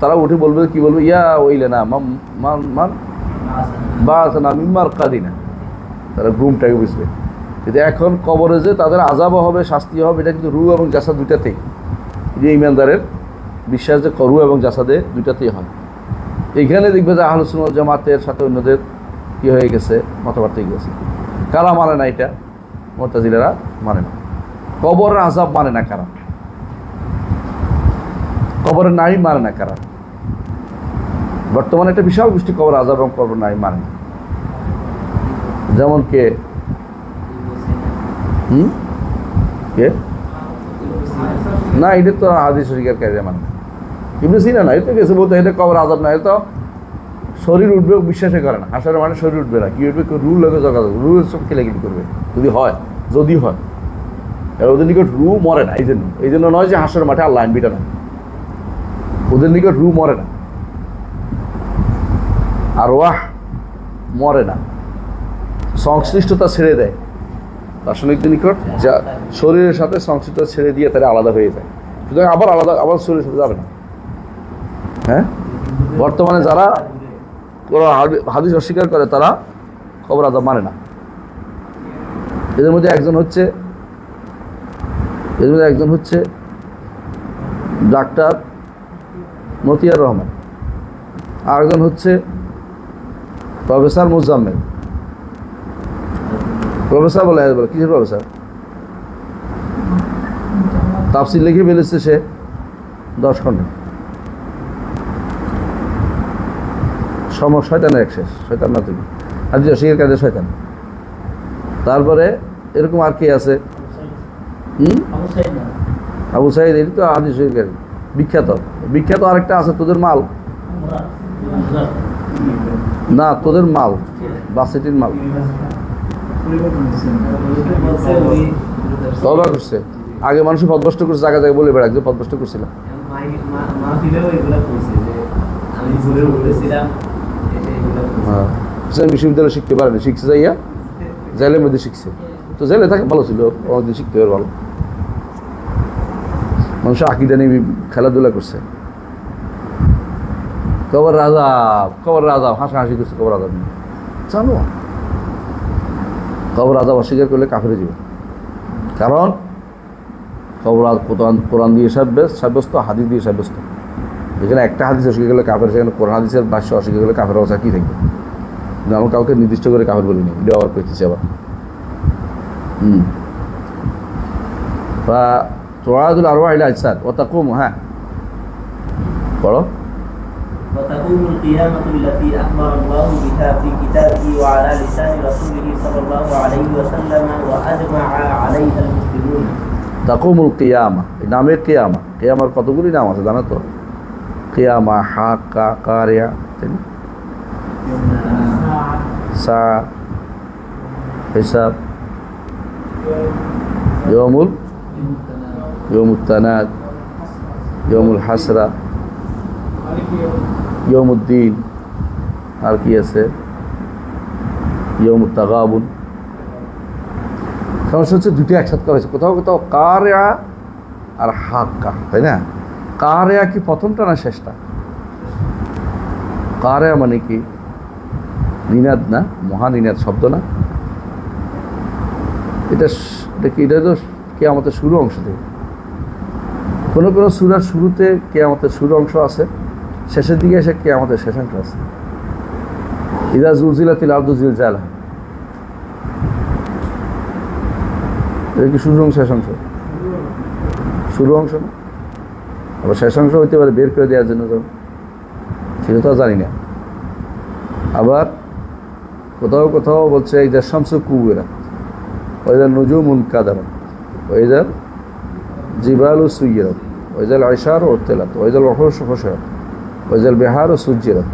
S1: তারা উঠে বলবে, কি বলবে, ইয়া ওইলে না বা মিম্মার কাদিনা, তারা ঘুমটাকে বুঝবে। কিন্তু এখন কবরে যে তাদের আযাবও হবে, শাস্তিও হবে, এটা কিন্তু রূহ এবং জাসাদ দুইটাতেই, যে ইমানদারের বিশ্বাস যে রূহ এবং জাসাদে দুইটাতেই হয়। এইখানে দেখবে যে আহলুস সুন্নাত ওয়াল জামাতের সাথে অন্যদের কি হয়ে গেছে, মতপার্থক্য গেছে। কারা মানে না এটা? মুতাজিলারা মানে না। কবরের আযাব মানে না কারা? কবরের নাঈম মানে না কারা? বর্তমানে একটা বিশাল গোষ্ঠী কবর আযাব এবং কবর নাঈম মানে না। যেমন কে কে না, এটা তো হাদিস স্বীকারকারীরা মানে। ইবনে সিনা না, এটা গেছে বলতে এটা কবর আযাব না, এটা শরীর উঠবে বিশ্বাসে করে না। হাসার মানে শরীর উঠবে না, কি উঠবে, রুল লাগে যোগাযোগ, রুলের সব কেলেকেলি করবে যদি হয়। ওদের নিকট রু মরে না, এই জন্য নয় যে হাসার মাঠে আল্লাহ আনবিটা না, ওদের নিকট রু মরে না, আর ওয়াহ মরে না, সংশ্লিষ্টতা ছেড়ে দেয়। দার্শনিকদের নিকট যা শরীরের সাথে সংশ্লিষ্টতা ছেড়ে দিয়ে তারা আলাদা হয়ে যায়, সুতরাং আবার শরীরের সাথে যাবে না। হ্যাঁ, বর্তমানে যারা হাদিস অস্বীকার করে তারা কবর আযাব মানে না। এদের মধ্যে একজন হচ্ছে ডাক্তার মতিয়ার রহমান, আরেকজন হচ্ছে প্রফেসর মুজাম্মেল। প্রফেসর বলে কিসের প্রফেসর? তাফসীর লিখে ফেলেছে সে 10 খণ্ডে। শয়তানের এক শেষ, শয়তান না তুমি হাদিস অস্বীকার কাজে শয়তান। তারপরে এরকম আর কে আছে? আবু সাইদ, এটি তো হাদিস অস্বীকার বিখ্যাত আরেকটা আছে, তোদের মাল না, তোদের মাল বাসিটির মাল তওবা করছে। আগে মানুষ পদভ্রষ্ট করছে, জায়গায় বলে বেড়া, একজন পদভ্রষ্ট করছিল। হ্যাঁ, বিশ্ববিদ্যালয়ে শিখতে পারেনি, শিখছে যাইয়া জেলের মধ্যে শিখছে। তো জেলে থাকে ভালো ছিল, অনেকদিন শিখতে পারে ভালো। মানুষ আকীদা নিয়ে খেলাধুলা করছে। কবর আযাব হাসাহাসি করছে। কবর আযাব নিয়ে জানো, কবর আযাব অস্বীকার করলে কাফেরে যাবে। কারণ কবর কোরআন দিয়ে সাব্যস্ত, হাদিস দিয়ে সাব্যস্ত। যেখানে একটা হাদিস অস্বীকার করলে কাফের, সেখানে কোরআন হাদিসের ভাষ্য অস্বীকার করলে কাফের অবস্থা কী থাকবে? কিন্তু আমি কাউকে নির্দিষ্ট করে কাফের বলিনি, এটা আবার পেয়েছি আবার। বা তোয়াদুল আরওয়াহ ইলা আজসাদ ওয়া তাকুম, হ্যাঁ পড়ো।
S2: وتقوم القيامة التي أخبر الله بها في كتابه وعلى لسان رسوله صلى الله عليه وسلم وأجمع عليها المسلمون।
S1: তাকুমুল কিয়ামা, নামের কিয়ামা, কিয়ামার কতগুলি নাম আছে জানো তো? কিয়ামা, হাক্কা, কারিয়া, তাই না? সা, হিসাব, ইয়মুল তানাদ, ইয়মুল হাসরা, ইয়মুদ্দিন, আর কি আছে? ইয়মুত তাগাবুন। সমস্যা হচ্ছে দুটো একসাথে করা হয়েছে, কোথাও কোথাও কারিয়া আর হাক্কা, তাই না? কারিয়া কি প্রথমটা না শেষটা? কারিয়া মানে কি? নিনাদ না, মহানিনাদ শব্দ না? এটা কি? এটা তো কিয়ামতের শুরু অংশ থেকে। কোনো কোনো সূরার শুরুতে কিয়ামতের শুরু অংশ আছে, শেষের দিকে এসে কিয়ামতের শেষ অংশ আছে। ইযা যুলজিলাতিল আরদু জিলজালাহা, এটা কি শুরু অংশ শেষ অংশ? শুরু অংশ না, আবার শেষ অংশ হইতে পারে বের করে দেওয়ার জন্য, সেটা তো জানি না। আবার কোথাও কোথাও বলছে ইযা শামসু কুবিরাত, ওয়াইযা নুজুমুন কাদারাত, ওয়াইযা জিবালু সুয়িরাত, ওয়াইযাল আইশারু উত্তিলাত, ওয়াইযাল ওহুশু হুশিরাত, ওয়াইযাল বিহারু সুজ্জিরাত,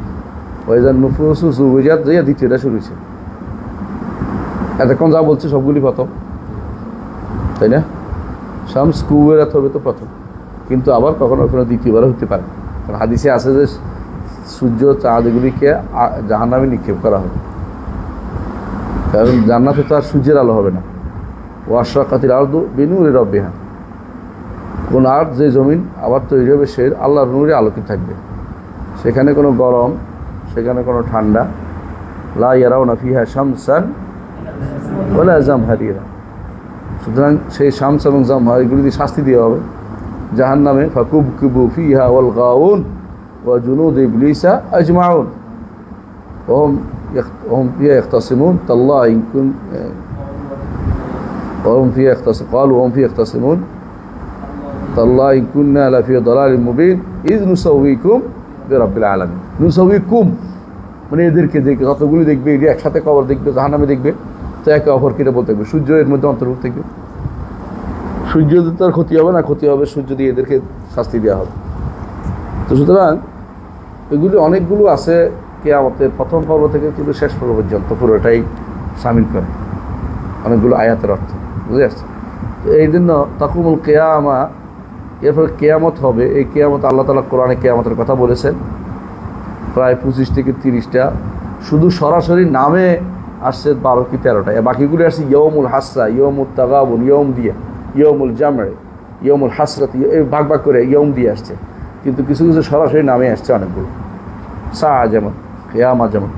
S1: ওয়াইযান নুফুসু যুওয়াজাত, যে দ্বিতীয়টা শুরু হয়েছে। এতক্ষণ যা বলছে সবগুলি প্রথম, তাই না? শামস কুবিরাত হবে তো প্রথম, কিন্তু আবার কখনো কখনো দ্বিতীয়বার হতে পারে। কারণ হাদিসে আছে যে সূর্য চাঁদ এগুলিকে জাহান্নামে নিক্ষেপ করা হবে, কারণ জান্নাতে তো আর সূর্যের আলো হবে না। ওয়াশরাকাতিল আরদু বিনূরি রাব্বিহা, কোন আর্থ যে জমিন আবার তৈরি হবে সে আল্লাহর নূরে আলোকিত থাকবে, সেখানে কোনো গরম, সেখানে কোনো ঠান্ডা। লা ইয়ারাউনা ফিহা শামসান ওয়ালা জামহারিরা, সুতরাং সেই শামস এবং জামহার এগুলি দিয়ে শাস্তি দেওয়া হবে জাহান্নামে। ফাকুবকিবু ফিহা ওয়াল গাউন ওয়া জুনুদ ইবলিসা আজমাউন وهم فيها يختصمون تالله إن كن وهم فيها يختصمون قالوا وهم فيها يختصمون تالله إن كنا لفي ضلال مبين إذ نسويكم برب العالمين। নুসাউইকুম মানে এদেরকে দেখবে, যতগুলি দেখবে এটি একসাথে কবর দেখবে, জাহান্নামে দেখবে, তো একে অপরকে এটা বলতে হবে। সূর্য এর মধ্যে অন্তর্ভুক্ত থাকবে। সূর্য দিয়ে তার ক্ষতি হবে না, ক্ষতি হবে সূর্য দিয়ে এদেরকে শাস্তি দেওয়া হবে। তো সুতরাং এগুলি অনেকগুলো আছে কিয়ামতের প্রথম পর্ব থেকে কিন্তু শেষ পর্ব পর্যন্ত পুরোটাই শামিল করে অনেকগুলো আয়াতের অর্থ, বুঝে আসছে? তো এই জন্য তাকুমুল কিয়ামা, এরপর কিয়ামত হবে। এই কিয়ামত আল্লাহ তাআলা কোরআনে কিয়ামতের কথা বলেছেন প্রায় 25 থেকে 30টা, শুধু সরাসরি নামে আসছে 12 কি 13টা, বাকিগুলি আসছে ইয়মুল হাসরা, ইয়মুল তাগাবুন, ইয়ম দিয়ে, ইয়মুল জামরে, ইয়মুল হাসরাত, এই ভাগ ভাগ করে ইয়ম দিয়ে আসছে। কিন্তু কিছু কিছু সরাসরি নামে আসছে অনেকগুলো, সা যেমন, কিয়ামা যেমন।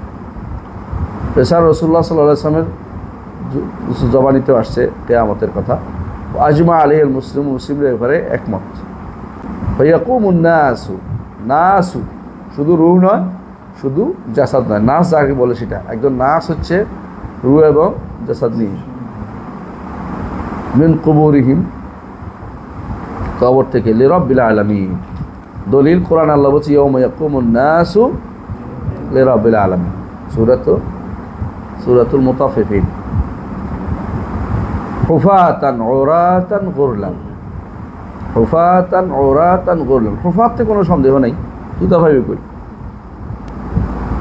S1: এছাড়া রাসূলুল্লাহ সাল্লাল্লাহু আলাইহি ওয়াসাল্লামের জবানিতেও আসছে কিয়ামতের কথা। আজমা আলাইহিল মুসলিম, মুসলিমদের ব্যাপারে একমত। ফায়াকুমুন নাসু, নাসু শুধু রূহ নয়, শুধু জাসাদ নয়, নাস যাকে বলে সেটা একজন নাস হচ্ছে রূহ এবং জাসাদ নিয়ে। মিন কুবুরিহিম, কবর থেকে, লিরাব্বিল আলামিন। দলিল কোরআন, আল্লাহ বলছে ইয়াউমা ইয়াকুমুন নাসু লিরাব্বিল আলামিন, সূরাতুল মুতাফফিফিন। হুফাতান উরাতান গুরলান, হুফাতান উরাতান গুরলান। হুফাতে কোনো সন্দেহ নেই, জুতা ভাবে কই।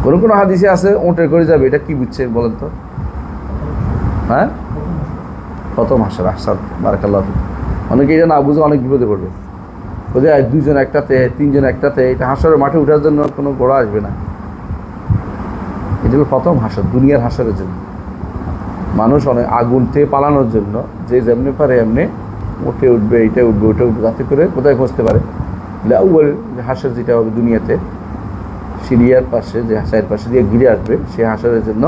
S1: কোনো কোনো হাদিসে আছে ওঁটে করে যাবে, এটা কি বুঝছে বলেন তো? হ্যাঁ, প্রথম হাসর, আহসান, বারাকাল্লাহু ফিক। অনেকে এটা না বুঝে অনেক বিপদে পড়বে, বোঝে 2 জন একটাতে, 3 জন একটাতে, এটা হাসরের মাঠে ওঠার জন্য কোনো ঘোড়া আসবে না। এটা হলো প্রথম হাসর, দুনিয়ার হাসরের জন্য। মানুষ অনেক আগুন থেকে পালানোর জন্য যে যেমনি পারে এমনি উঠে উঠবে, এইটা উঠবে, ওটা উঠবে, যাতে করে কোথায় পৌঁছতে পারে। হাসর যেটা হবে দুনিয়াতে, সিরিয়ার পাশে যে হাসায়ের পাশে দিয়ে ঘিরে আসবে, সেই হাসরের জন্য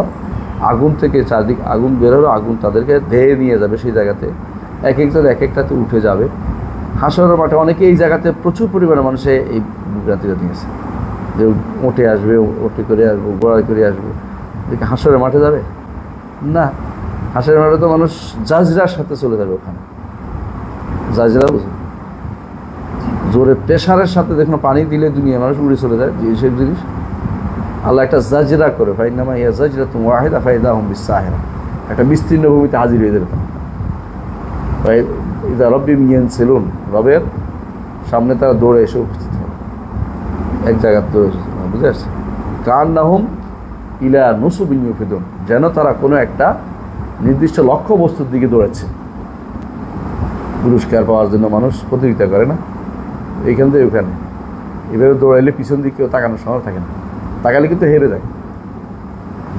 S1: আগুন থেকে চারদিক আগুন বেরোবে, আগুন তাদেরকে ধেয়ে নিয়ে যাবে সেই জায়গাতে, এক একজন এক একটাতে উঠে যাবে। হাসরের মাঠে অনেকে এই জায়গাতে প্রচুর পরিমাণে মানুষে এই বিভ্রান্তিটা নিয়েছে যে উঠে আসবে, ওটে করে আসবো, গোড়ায় করে আসবো, দেখে হাসরের মাঠে যাবে না। হাসরের মাঠে তো মানুষ জাজরার সাথে চলে যাবে ওখানে। জাজরা বুঝুন, জোরে প্রেশারের সাথে দেখুন পানি দিলে দুনিয়া মানুষ উড়ে চলে যায়, যেসব জিনিস আল্লাহ একটা জাজরা করে, ফাইন্নামা ইয়া জাজরাতুন ওয়াহিদা ফাইদাহুম বিসাহিরা, একটা বিস্তীর্ণ ভূমিতে হাজির হয়ে যেত। ইযা রাব্বিহিম ইয়ানসিলুন, রবের সামনে তারা দৌড়ে এসে উপস্থিত হবে, এক জায়গায় দৌড়ে এসেছে, বুঝে আসছে? কান্নাহুম ইলা নুসুবিন ইউফিদুন, যেন তারা কোনো একটা নির্দিষ্ট লক্ষ্য বস্তুর দিকে দৌড়াচ্ছে। পুরস্কার পাওয়ার জন্য মানুষ প্রতিযোগিতা করে না, এইখান থেকে ওখানে এভাবে দৌড়াইলে পিছন দিকে কেউ তাকানোর সময় থাকে না, তাকালে কিন্তু হেরে যায়,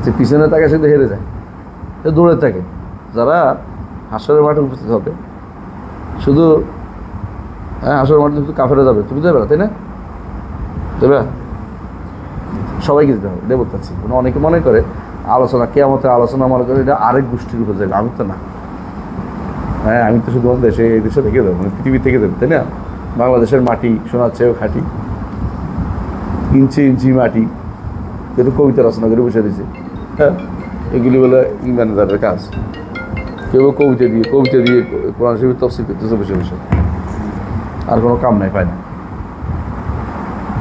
S1: যে পিছনে তাকায় সে হেরে যায়, সে দৌড়ে থাকে। যারা হাসরের মাঠে উপস্থিত হবে, শুধু হ্যাঁ হাসরের মাঠে শুধু কাফেরে যাবে, তুমি যাবে না, তাই না? দেবে সবাইকে দিতে হবে, এটা বলতে চাচ্ছি। অনেকে মনে করে আলোচনা, কেয়ামতের আলোচনা মনে করে এটা আরেক গোষ্ঠীর উপর যাবে, আমি তো না। হ্যাঁ আমি তো শুধুমাত্র দেশে, এই দেশে থেকে দেবো, মানে পৃথিবী থেকে দেবো, তাই না? বাংলাদেশের মাটি শোনার চেয়েও খাঁটি, ইঞ্চি ইঞ্চি মাটি, যেহেতু কবিতা রচনা করে বসে দিয়েছে। হ্যাঁ এগুলি বলে ইমানদারের কাজ। কেউ কবিতা দিয়ে কোরআন শরীফ তফসিল করতেছে বসে বসে, আর কোনো কাম নাই, পায় না।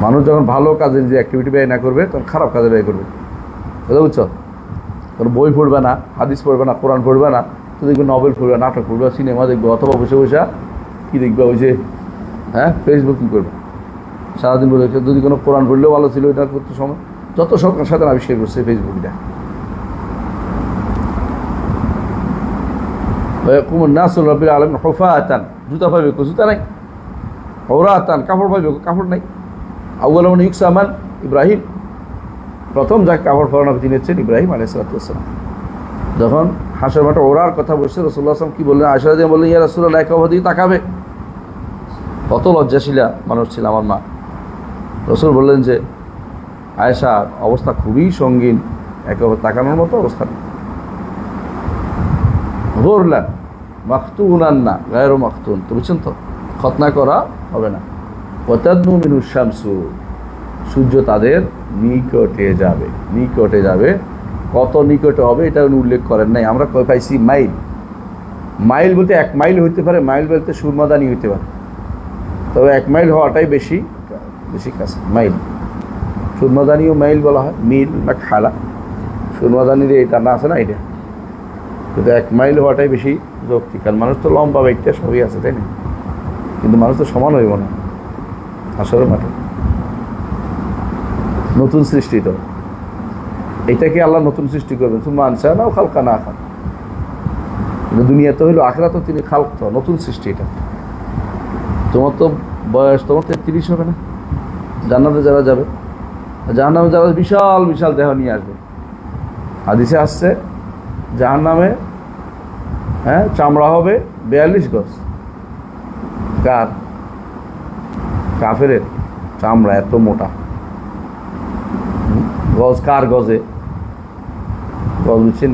S1: মানুষ যখন ভালো কাজের যে অ্যাক্টিভিটি ব্যয় না করবে, তখন খারাপ কাজে ব্যয় করবে, বুঝতে বুঝছো? কারণ বই পড়বে না, হাদিস পড়বে না, কোরআন পড়বে না, তো দেখবে নভেল পড়বে, নাটক পড়বে, সিনেমা দেখবে, অথবা বসে বসে কী দেখবে, ওই যে হ্যাঁ ফেসবুক কী করবে সারাদিন বলে। যদি কোনো কোরআন পড়লেও ভালো ছিল, এটা করতে সময় যত সরকার সাথে আবিষ্কার করছে ফেসবুকটা। নাসুল রব্বিল আলামিন হুফাতান, জুতা পাইবে, জুতা নাই, ঔরাতান, কাপড় পাইবে, কাপড় নাই। আউয়াল মান ইউকসামান ইব্রাহিম, প্রথম যাকে কাপড় পরানো তিনি হচ্ছেন ইব্রাহিম আলাইহিস সালাম। যখন হাসর মাঠে ওরার কথা বলছে, রাসূলুল্লাহ সাল্লাল্লাহু আলাইহি ওয়াসাল্লাম কি বললেন? আয়েশা রাদিয়াল্লাহু আনহা বললেন, ইয়া রাসূলুল্লাহ এক অবধি তাকাবে। কত লজ্জাশীলা মানুষ ছিল আমার মা। রাসূল বললেন যে আয়েশা অবস্থা খুবই সঙ্গীন, একেবারে তাকানোর মতো অবস্থা নেই। গোরলান মাখতুনান না গায়রু মাখতুন, তো বুঝছেন তো, খতনা করা হবে না। ওয়াতাদনু মিনুশ শামসু, সূর্য তাদের নিকটে যাবে, নিকটে যাবে। কত নিকটে হবে এটা উনি উল্লেখ করেন নাই। আমরা কই পাইছি মাইল, মাইল বলতে 1 মাইল হইতে পারে, মাইল বলতে সুরমাদানি হইতে পারে, তবে 1 মাইল হওয়াটাই বেশি বেশি কাছে। মাইল, সুরমাদানিও মাইল বলা হয়, মিল বা খালা, সুরমাদানির এটা না আছে না, এটা কিন্তু 1 মাইল হওয়াটাই বেশি যৌক্তিক। কারণ মানুষ তো লম্বা বাইকটা সবই আছে, তাই না? কিন্তু মানুষ তো সমান হইব না হাসরের মাঠে। নতুন সৃষ্টি তো, এইটাকে আল্লাহ নতুন সৃষ্টি করবেন, সুম্মা আনশানাহু খালকান আখার। কিন্তু দুনিয়াতে হইলো, আখিরাতে তিনি খালক, তো নতুন সৃষ্টি। এটা তোমার তো বয়স, তোমার 33 হবে না? জান্নাতে যারা যাবে, জাহান্নামে যারা বিশাল বিশাল দেহ নিয়ে আসবে। হাদিসে আসছে জাহান্নামে হ্যাঁ চামড়া হবে 42 গজ। কার? কাফেরের চামড়া এত মোটা। গজ কার? গজে গজ বুঝছেন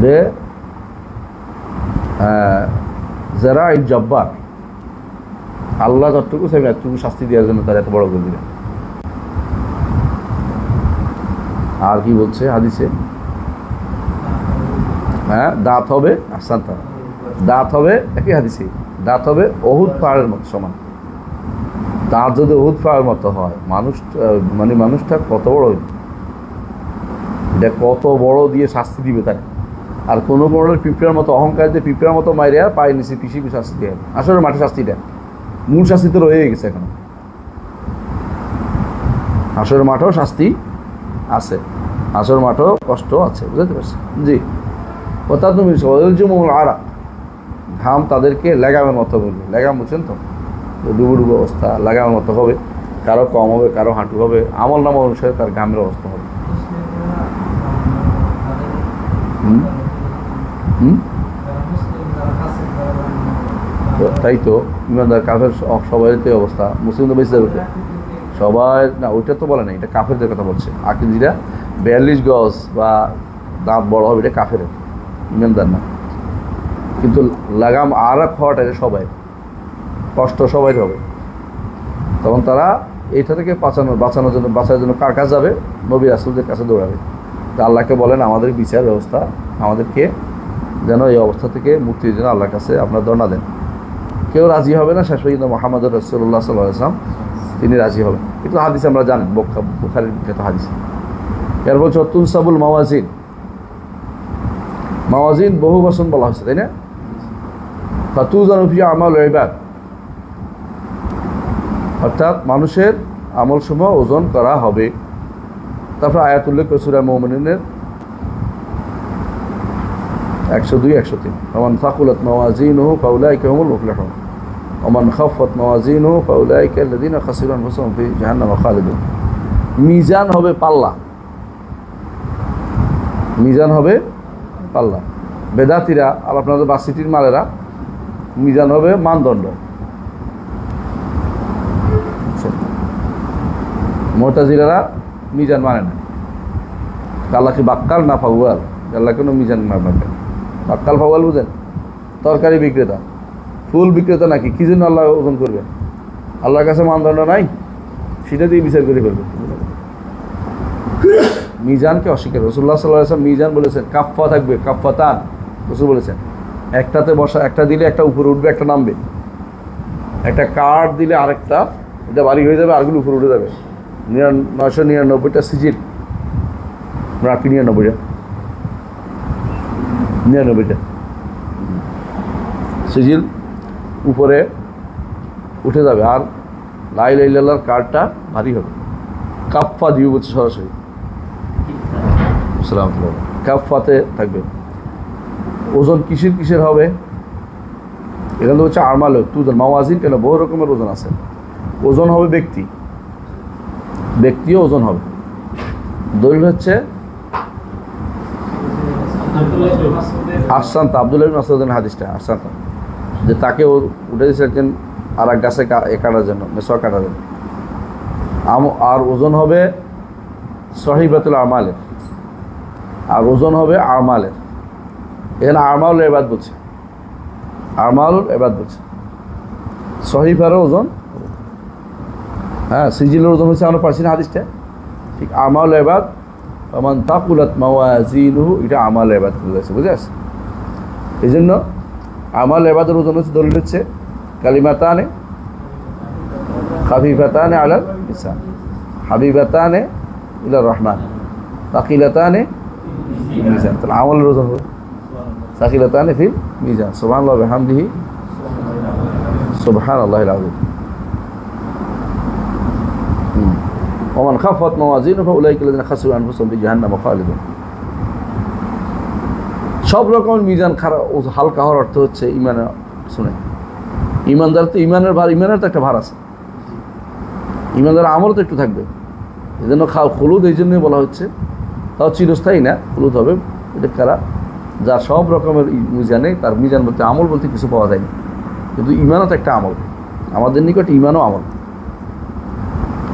S1: যে যারা এই জব্বার, আল্লাহ যতটুকু চাইবেন এতটুকু শাস্তি দেওয়ার জন্য তারা এত বড় করে দিলেন। আর কি বলছে হাদিসে? হ্যাঁ দাঁত হবে, আসান দাঁত হবে, একই হাদিসে দাঁত হবে অহুদ পাহাড়ের মতো সমান। দাঁত যদি অহুদ পাহাড়ের মতো হয়, মানুষ মানে মানুষটা কত বড়, এটা কত বড় দিয়ে শাস্তি দিবে তার। আর কোনো বড় পিঁপড়ার মতো অহংকার দিয়ে পিঁপড়ার মতো মাইরে আর পায়ে নিচে পিছিয়ে শাস্তি দেয়। আসলে মাঠে শাস্তিটা মূল শাস্তি তো রয়ে গেছে এখন, হাসরের মাঠেও শাস্তি আছে, হাসরের মাঠেও কষ্ট আছে, বুঝতে পারছি? জি। অর্থাৎ তুমি আরা, ঘাম তাদেরকে লেগামের মতো বলবে। লেগাম বুঝছেন তো, ডুবু ডুবু অবস্থা, লাগামের মতো হবে। কারো কম হবে, কারো হাঁটু হবে, আমল নাম অনুসারে তার ঘামের অবস্থা হবে। তাই তো ইমানদার কাফের সবাইয়ের তো অবস্থা, মুসলিম তো বেশি যাবে সবাই না, ওইটা তো বলে না, এটা কাফেরদের কথা বলছে। আকিদিরা 42 গজ বা দাঁত বড় হবে, এটা কাফের, ইমানদার না। কিন্তু লাগাম আর খাওয়াটা এটা সবাই, কষ্ট সবাই হবে। তখন তারা এইটা থেকে বাঁচার জন্য কার কাছে যাবে? নবী রাসূলদের কাছে দৌড়াবে। তা আল্লাহকে বলেন আমাদের বিচার ব্যবস্থা, আমাদেরকে যেন এই অবস্থা থেকে মুক্তির জন্য আল্লাহর কাছে আপনার দরনা দেন। কেউ রাজি হবে না, শেষ পর্যন্ত মুহাম্মদুর রাসূলুল্লাহ সাল্লাল্লাহু আলাইহি ওয়াসাল্লাম তিনি রাজি হবেন। কিন্তু হাদিস আমরা জানি, বুখারীর বিখ্যাত হাদিস। এর বলছে তুনসাবুল মাওয়াজিন, মাওয়াজিন বহু বচন বলা হয়েছে, তাই না? ফাতুজানু ফি আমাল ইবাদ, অর্থাৎ মানুষের আমল সমূহ ওজন করা হবে। তারপর আয়াত উল্লেখ করে সূরা মুমিনুনের 102 103 ওমান সাকুলাত মাওয়াজিনুহু ফাউলাইকা হুমুল মুফলিহুন ওমান খাফফাত মাওয়াজিনুহু ফাউলাইকা আল্লাযীনা খাসিরু আনফুসাহুম ফি জাহান্নাম খালিদুন। মিজান হবে পাল্লা, মিজান হবে পাল্লা। বেদাতিরা আর আপনাদের বাসিটির মালেরা মিজান হবে মানদণ্ড। মুতাজিলারা মিজান মানে না। আল্লাহ কি বাক্কাল না ফাউয়াল? আল্লাহ কোনো মিজান মানবেন। বাক্কাল ফাউয়াল বুঝেন? তরকারি বিক্রেতা, ফুল বিক্রেতা নাকি? কি জন্য আল্লাহ ওজন করবেন? আল্লাহর কাছে মানদণ্ড নাই, সেটা দিয়ে বিচার করে ফেলবেন। মিজানকে অস্বীকার। রাসূলুল্লাহ সাল্লাল্লাহু আলাইহি ওয়াসাল্লাম মিজান বলেছেন, কাফফা থাকবে, কাফফাতান রাসূল বলেছেন। একটাতে বসা, একটা দিলে একটা উপরে উঠবে, একটা নামবে। একটা কার্ড দিলে আরেকটা, এটা বাড়ি হয়ে যাবে, আরগুলো উপরে উঠে যাবে। 999টা সিজিল, রাখি 99টা সিজিল উপরে উঠে যাবে, আর লা ইলাহা ইল্লাল্লাহর কার্ডটা ভারী হবে। কাফফা দিও বলছে সরাসরি, কাফফাতে থাকবে। ওজন কিসের কিসের হবে? এখানে হচ্ছে আমাল তুজন মাওয়াজিন, কেন বহু রকমের ওজন আছে। ওজন হবে ব্যক্তি, ব্যক্তিও ওজন হবে। দলিল হচ্ছে আহসান আব্দুল্লাহ ইবনে মাসউদের হাদিসটা, আহসান যে তাকে উঠে দিয়েছে একজন আর এক গাছে কাটার জন্য, মেসওয়াক কাটার জন্য। আর ওজন হবে সহিবাতুল আমালের, আর ওজন হবে আমালের। এখানে আমাউল ইবাদ বলছে, আমাউল ইবাদ বলছে। সহিফারও ওজন, হ্যাঁ সিজিলের ওজন হচ্ছে আমরা পারছি না হাদিসটা, ঠিক। আমাউল ইবাদ মান তাকুলাত মাওয়াজিনুহু, এটা আমাল ইবাদ বলেছে, বুঝে আসছে? এই জন্য আমাল ইবাদের ওজন হচ্ছে, দলিল হচ্ছে কালিমাতানে খাফিফাতানে আলাল লিসান হাবিবাতানে ইলার রহমান তাকিলাতানে ফিল মিজান। তাহলে আমলের ওজন হবে তাকিলাতানে ফিল মিজান। সুবহানাল্লাহ ওয়া বিহামদিহি সুবহানাল্লাহিল আযীম। ওমান খাফফাত মাওয়াজিনুহু ফাউলাইকা আল্লাযীনা খাসিরু আনফুসাহুম ফি জাহান্নাম খালিদুন। সব রকম মিজান খারাপ হালকা হওয়ার অর্থ হচ্ছে ইমানের, শুনে ইমানদার তো ইমানের ভার, ইমানের তো একটা ভার আছে, ইমানদার আমল তো একটু থাকবে। এই জন্য খুলুদ এই জন্যই বলা হচ্ছে, তাও চিরস্থায়ী না, খুলুদ হবে। এটা কারা? যার সব রকমের মিজানে, তার মিজান বলতে আমল বলতে কিছু পাওয়া যায়নি, কিন্তু ইমানও তো একটা আমল। আমাদের নিকট ইমানও আমল।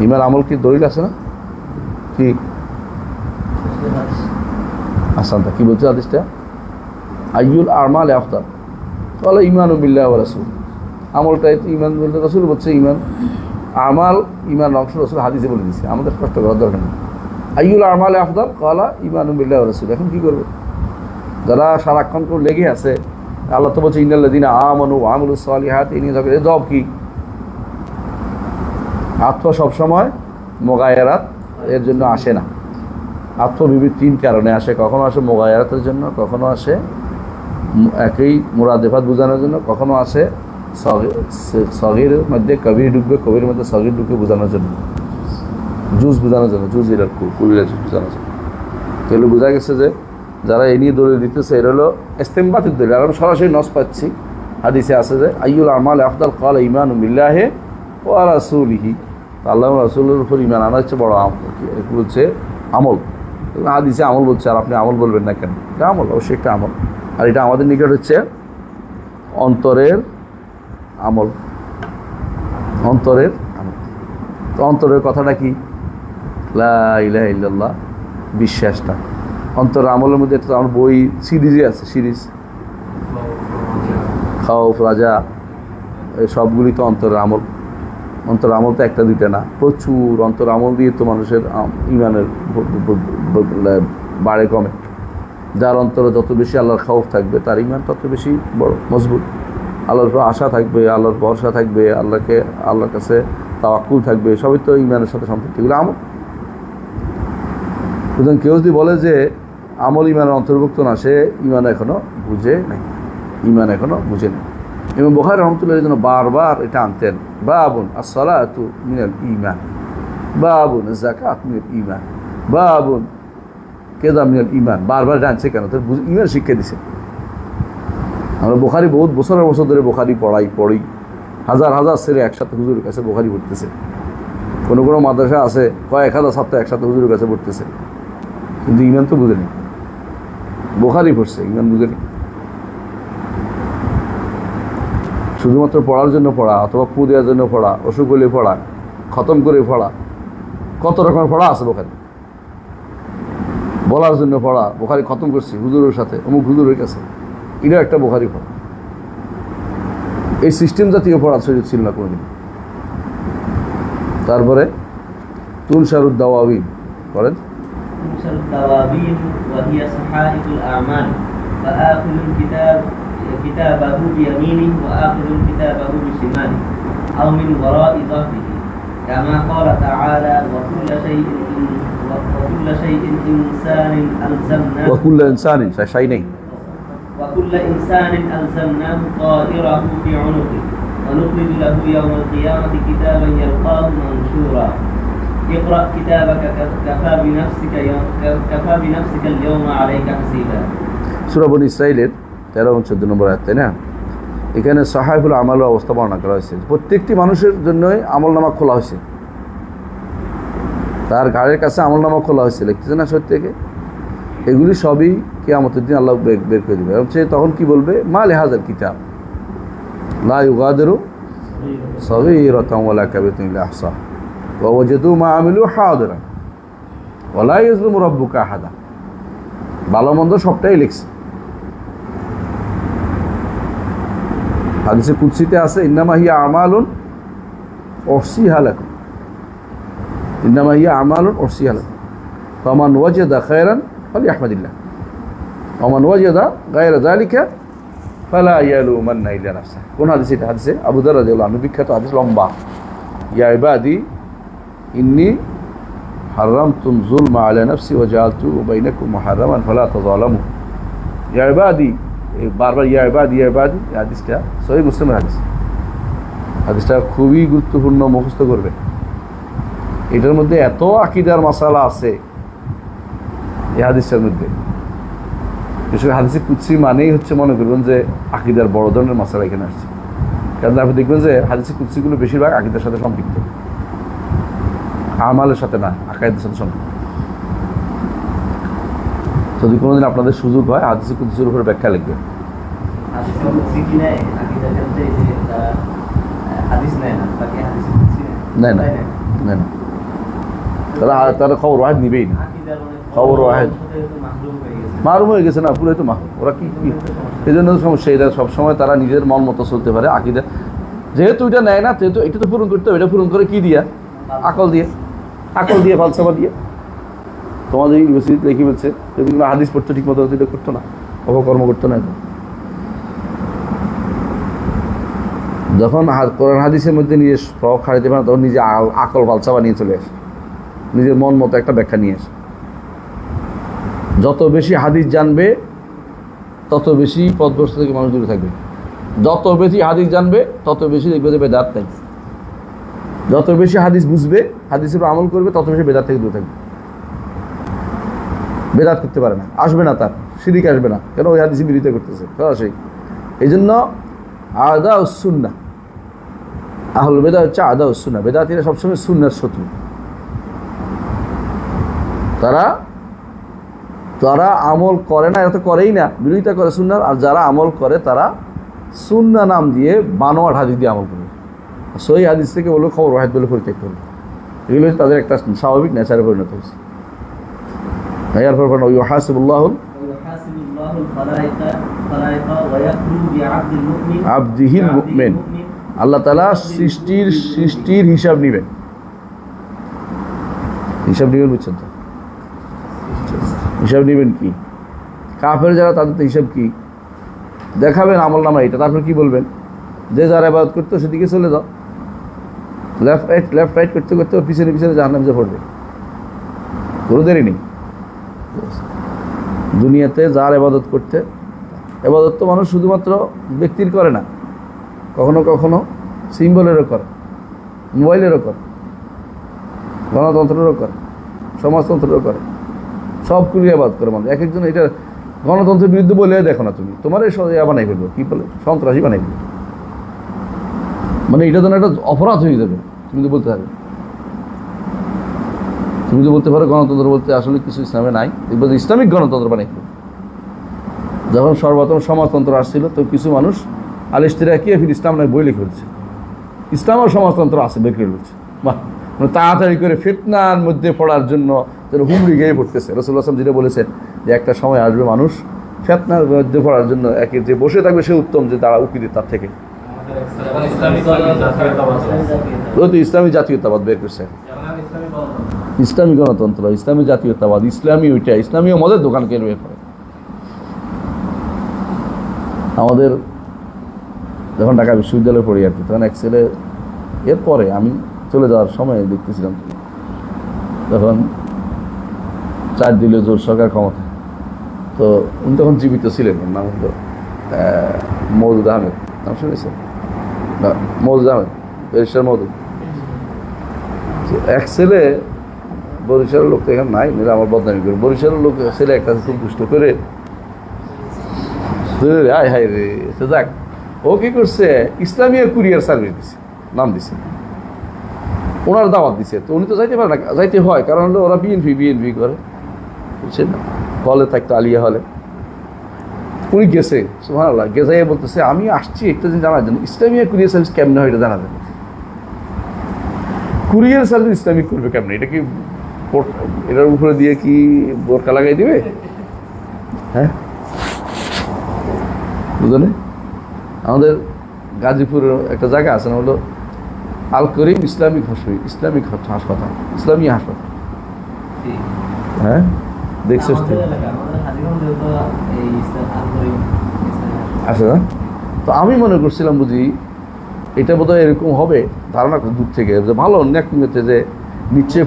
S1: ইমান আমল কি দলিল আছে না? কি আসানটা কি বলছে হাদিসটা? আইয়ুল আমাল আফদাল বলে ইমানু বিল্লাহি ওয়া রাসূল। আমলটাই তো ইমান বলতে রাসূল বলছে ইমান আমাল, ইমান অংশ রাসূল হাদিসে বলে দিয়েছে, আমাদের কষ্ট করার দরকার নেই। আইয়ুল আমাল আফদাল ক্বালা ইমানু বিল্লাহি ওয়া রাসূল। এখন কি করবে যারা সারাক্ষণ করে লেগে আছে? আল্লাহ তো বলছে ইন্নাল্লাযীনা আমানু ওয়া আমিলুস সালিহাতি, এই নিয়ে জব কি? আত্ম সবসময় মোগায়েরাত এর জন্য আসে না। আত্মবিবিধ তিন কারণে আসে, কখনো আসে মোগায়েরাতের জন্য, কখনো আসে একই মুরাদেফাত বোঝানোর জন্য, কখনো আসে সগীরের মধ্যে কবির ঢুকবে, কবির মধ্যে সগীর ঢুকবে বোঝানোর জন্য, জুজ বোঝানোর জন্য, জুজ এর কুলিরা জুজ বোঝানোর জন্য। তাহলে বোঝা গেছে যে যারা এই নিয়ে দলিল দিতেছে এটা হলো ইস্তেমবাতের দলিল। আর আমি সরাসরি নস পাচ্ছি, হাদিসে আছে যে আইয়ুল আমাল আফদাল ক্বালা ঈমানু বিল্লাহি ওয়া রাসূলিহি। আল্লাহ রাসূলের উপর ঈমান আনা হচ্ছে বড় বলছে আমল। হাদিসে আমল বলছে, আর আপনি আমল বলবেন না কেন? এটা আমল, অবশ্যই একটা আমল। আর এটা আমাদের নিকট হচ্ছে অন্তরের আমল, অন্তরের আমল। তো অন্তরের কথাটা কি? লা ইলাহা ইল্লাল্লাহ, বিশ্বাসটা। অন্তরের আমলের মধ্যে একটা আমার বই সিরিজে আছে, সিরিজ খাউফ রাজা, এই সবগুলি তো অন্তরের আমল। অন্তর আমল তো একটা দুইটা না, প্রচুর অন্তর আমল দিয়ে তো মানুষের ইমানের বাড়ে কমে। যার অন্তরে যত বেশি আল্লাহর খাউফ থাকবে তার ইমান তত বেশি বড় মজবুত। আল্লাহর উপর আশা থাকবে, আল্লাহর ভরসা থাকবে, আল্লাহর কাছে তাওয়াক্কুল থাকবে, সবই তো ইমানের সাথে সম্পৃক্ত। এগুলো আমল। সুতরাং কেউ যদি বলে যে আমল ইমানের অন্তর্ভুক্ত না, সে ইমান এখনো বুঝে নাই, ইমান এখনো বুঝে নেই। ইমাম বুখারী রাহমাতুল্লাহ আলাইহি বারবার এটা আনতেন, বাবুন as-salatu মিনাল ঈমান, বাবুন az-যাকাত মিনাল ঈমান, বাবুন কেদা মিনাল ঈমান, বারবার জানছে কেন? তার ঈমান শিক্ষা দিছে। আমরা বুখারী বহুত বছরের বছর ধরে বুখারী পড়ি, হাজার হাজার ছেলে একসাথে হুজুরের কাছে বুখারী পড়তেছে। কোনো কোনো মাদ্রাসা আছে কয়েক হাজার ছাত্র একসাথে হুজুরের কাছে পড়তেছে, কিন্তু ঈমান তো বুঝেনি। বুখারী পড়ছে, ঈমান বুঝেনি। শুধুমাত্র পড়ার জন্য পড়া, অথবা ফু দেওয়ার জন্য পড়া, অসুখ হলে পড়া, খতম করে পড়া, কত রকমের পড়া আছে বুখারী। বলার জন্য পড়া, বুখারী খতম করছি হুজুরের সাথে, অমুক হুজুরের কাছে, এটা একটা বুখারী পড়া। এই সিস্টেম জাতীয় পড়া ছিল না কোনোদিন। তারপরে তুনশারুদ দাওয়াবিন করেন।
S2: তুনশারুদ দাওয়াবিন ওয়া হিয়া সাহাইফুল আমাল ফাআখিলুল কিতাবাহু বিয়ামিনিহি ওয়া আখিলুল কিতাবাহু বিশিমালিহি আও মিন ওয়ারা'i dhahrihi কামা ক্বালা তাআলা ওয়া কুল্লু শাইইন ইনসানিন আলজামনাহু
S1: ওয়া কুল্লু ইনসানিন শাই নেই
S2: وكل إنسان ألزمناه طائره في عنقه ونخرج له يوم القيامة كتابا يلقاه منشورا اقرأ كتابك كفى بنفسك اليوم عليك حسيبا
S1: সূরা বনী ইসরাঈলের 13 এবং 14 নম্বর আয়াত, তাই না? এখানে সাহাইফুল আমালের অবস্থা বর্ণনা করা হয়েছে। প্রত্যেকটি মানুষের জন্যই আমলনামা খোলা হয়েছে, তার ঘাড়ের কাছে আমলনামা খোলা হয়েছে, লিখতেছে না সত্য থেকে। এগুলি সবই কিয়ামতের দিন আল্লাহ বের করে দেবে। এবং সে তখন কি বলবে? মা লিহাযাল কিতাব লা ইউগাদিরু সগীরাতান ওয়ালা কাবীরাতান ইল্লা আহসাহা ওয়া ওয়াজাদু মা আমিলু হাদিরান ওয়া লা ইয়াজলিমু রাব্বুকা আহাদা। ভালো মন্দ সবটাই লিখছে। হাদিসে কুদসিতে আছে, ইন্নামা হিয়া আমালুন উহসিহা লাকুম, ইন্নামা হিয়া আমালুন উহসিহা লাকুম ফামান ওয়াজাদা খায়রান ফালিয়াহমাদিল্লাহ ওয়া মান ওয়াজাদা গায়রা যালিকা ফালা ইয়ালুমান্না ইল্লা নাফসাহু। কোন হাদিস এটা? হাদিসে আবু দারদা রাদিয়াল্লাহু আনহু, বিখ্যাত হাদিস, লম্বা। ইয়া ইবাদি ইন্নী হারামতুম যুলমা আলা নাফসি ওয়া জাআলতু বাইনাকুম মুহাররামান ফালা তাযালামু। ইয়া ইবাদি, বারবার ইয়া ইবাদি ইয়া ইবাদি, এই হাদিসটা সহিহ মুসলিমের হাদিস। হাদিসটা খুবই গুরুত্বপূর্ণ, মুখস্থ করবে। এটার মধ্যে এত আকীদার মাসালা আছে এই হাদিসটার মধ্যে। বিশেষ করে হাদিসে কুদসি মানেই হচ্ছে, মনে করবেন যে আকীদার বড় ধরনের মাসালা এখানে আসছে। কারণ আপনি দেখবেন যে হাদিসে কুদসিগুলো বেশিরভাগ আকীদার সাথে সম্পৃক্ত, আমালের সাথে না, আকায়েদের সাথে সম্পৃক্ত। যদি কোনোদিন আপনাদের সুযোগ হয় হাদিসে কুদসির উপরে ব্যাখ্যা লিখবেন। না, তারা খবর ওয়াহিদ নিবেই না, খবর ওয়াহিদ মাহরুম হয়ে গেছে না, পুরোই তো মাহরুম। ওরা কি এই জন্য সমস্যা, এটা সবসময় তারা নিজের মন মতো চলতে পারে। আকীদা যেহেতু এটা নেয় না, যেহেতু এটা তো পূরণ করতে হবে, এটা পূরণ করে কি দিয়া? আকল দিয়ে ফালসাফা দিয়ে। তোমাদের ইউনিভার্সিটিতে লিখে বলছে যদি হাদিস পড়তো ঠিক মতো এটা করতো না, অপকর্ম করতো না। যখন কোরআন হাদিসের মধ্যে নিজে প্রভাব খাড়াইতে পারে, তখন নিজে আকল ফালসাফা নিয়ে চলে আসে, নিজের মন মতো একটা ব্যাখ্যা নিয়ে আসে। যত বেশি হাদিস জানবে তত বেশি পথভ্রষ্ট থেকে মানুষ দূরে থাকবে। যত বেশি হাদিস জানবে তত বেশি দেখবে যে বেদাত নাই। যত বেশি হাদিস বুঝবে, হাদিসের উপর আমল করবে, তত বেশি বেদাত থেকে দূরে থাকবে। বেদাত করতে পারে না, আসবে না, তার শিরিক আসবে না। কেন? ওই হাদিসের বিরোধিতা করতেছে সরাসরি। এই জন্য আদা ও সুন্নাহ, আহলুল বিদআহ হচ্ছে আদা ও সুন্নাহ। বেদাতীরা সবসময় সুন্নাহর শত্রু। তারা আমল করে না, এরা তো করেই না, বিরোধিতা করে সুন্নাহর। আর যারা আমল করে তারা সুন্নাহ নাম দিয়ে বানোয়াট হাদিস দিয়ে আমল করে, সহিহ হাদিস থেকে বললো খবর ওয়াহিদ বলে পরিত্যাগ করবে। এগুলো হচ্ছে তাদের একটা স্বাভাবিক নেচারে পরিণত হয়েছে। এরপর ইউহাসিবুল্লাহুল আবদিহিল মুমিন, আল্লাহ তাআলা সৃষ্টির হিসাব নেবেন। হিসাব নেবেন, বুঝছেন তো? হিসাব নেবেন কি? কাফের যারা, তাদের তো হিসাব কি দেখাবেন? আমল নামা এটা। তারপর কি বলবেন? যে যারা ইবাদত করতো সেদিকে চলে যাও, লেফট রাইট করতে করতে ওর পিছনে পিছনে জাহান্নামে যে পড়বে, কোনো দেরি নেই। দুনিয়াতে যার ইবাদত করতে, ইবাদত তো মানুষ শুধুমাত্র ব্যক্তির করে না, কখনো কখনো সিম্বলেরও করে, মোবাইলেরও করে, গণতন্ত্রেরও করে, সমাজতন্ত্রেরও করে, সবগুলিয়ে বাদ করে মানুষ। এক একজন এটা গণতন্ত্রের বিরুদ্ধে বলে দেখো না তুমি, তোমার এই বানাই ফেলবো, কী বলে সন্ত্রাসী বানাই ফেলবো, মানে এটা যেন একটা অপরাধ হয়ে যাবে। তুমি তো বলতে পারবে, তুমি তো বলতে পারো গণতন্ত্র বলতে আসলে কিছু ইসলামে নাই, এবার ইসলামিক গণতন্ত্র বানাই ফেলবো। যখন সর্বপ্রথম সমাজতন্ত্র আসছিল তো কিছু মানুষ আলিস্তিরা কি ফির ইসলাম নয় বই লিখে ফেলছে, ইসলাম আর সমাজতন্ত্র আছে বের করে ফেলছে। বাহ, মানে তাড়াতাড়ি করে ফিতনার মধ্যে পড়ার জন্য যেন হুমড়ি গিয়ে পড়তেছে। রাসূলুল্লাহ সাল্লাল্লাহু আলাইহি ওয়াসাল্লাম যেটা বলেছেন যে একটা সময় আসবে মানুষ ফিতনার মধ্যে পড়ার জন্য একে যে বসে থাকবে সে উত্তম যে তারা উকিল তার থেকে। ইসলামী জাতীয়তাবাদ বের করছে, ইসলামী গণতন্ত্র, ইসলামী জাতীয়তাবাদ, ইসলামী ওইটা, ইসলামীয় মদের দোকান কে বের করে। আমাদের যখন ঢাকা বিশ্ববিদ্যালয়ে পড়ি আর কি, তখন এক ছেলে, এরপরে আমি চলে যাওয়ার সময় দেখতেছিলাম, তখন 4 দিলে জোর সরকার ক্ষমতা, তো উনি তখন জীবিত ছিলেন, ওর নাম হলো মওদুদ আহমেদ, নাম শুনেছেন? না, মওদুদ আহমেদ, ব্যারিস্টার মওদুদ। এক ছেলে বরিশালের লোক তো এখানে নাই, নিলে আমার বদনামি করে, বরিশালের লোক ছেলে একটা খুব দুষ্ট করে, হাই হাই রে, যাক ও কি করছে, ইসলামী কুরিয়ার সার্ভিস দিছে, নাম দিছে, ওনার দাওয়াত দিছে। তো উনি তো যাইতে পারে না, যাইতে হয়, কারণ হলো ওরা বিএনপি করে, বুঝছেন না, হলে থাকতো আলিয়া হলে। উনি গেছে, সুবহানাল্লাহ, গেছে বলতেছে আমি আসছি একটা দিন জানার জন্য, ইসলামী কুরিয়ার সার্ভিস কেমনে হয় এটা জানা যাবে। কুরিয়ার সার্ভিস ইসলামিক করবে কেমনে? এটা কি এটার উপরে দিয়ে কি বোরকা লাগাই দিবে? হ্যাঁ, বুঝলেন? আমাদের গাজীপুরের একটা জায়গা আছে না, হলো আল করিম ইসলামিক হাসপাতাল, ইসলামী হাসপাতাল। হ্যাঁ, দেখছিস তো? আচ্ছা, তো আমি মনে করছিলাম বুঝি এটা বোধহয় এরকম হবে, ধারণা দূর থেকে যে ভালো ন্যাকতে যে নিচে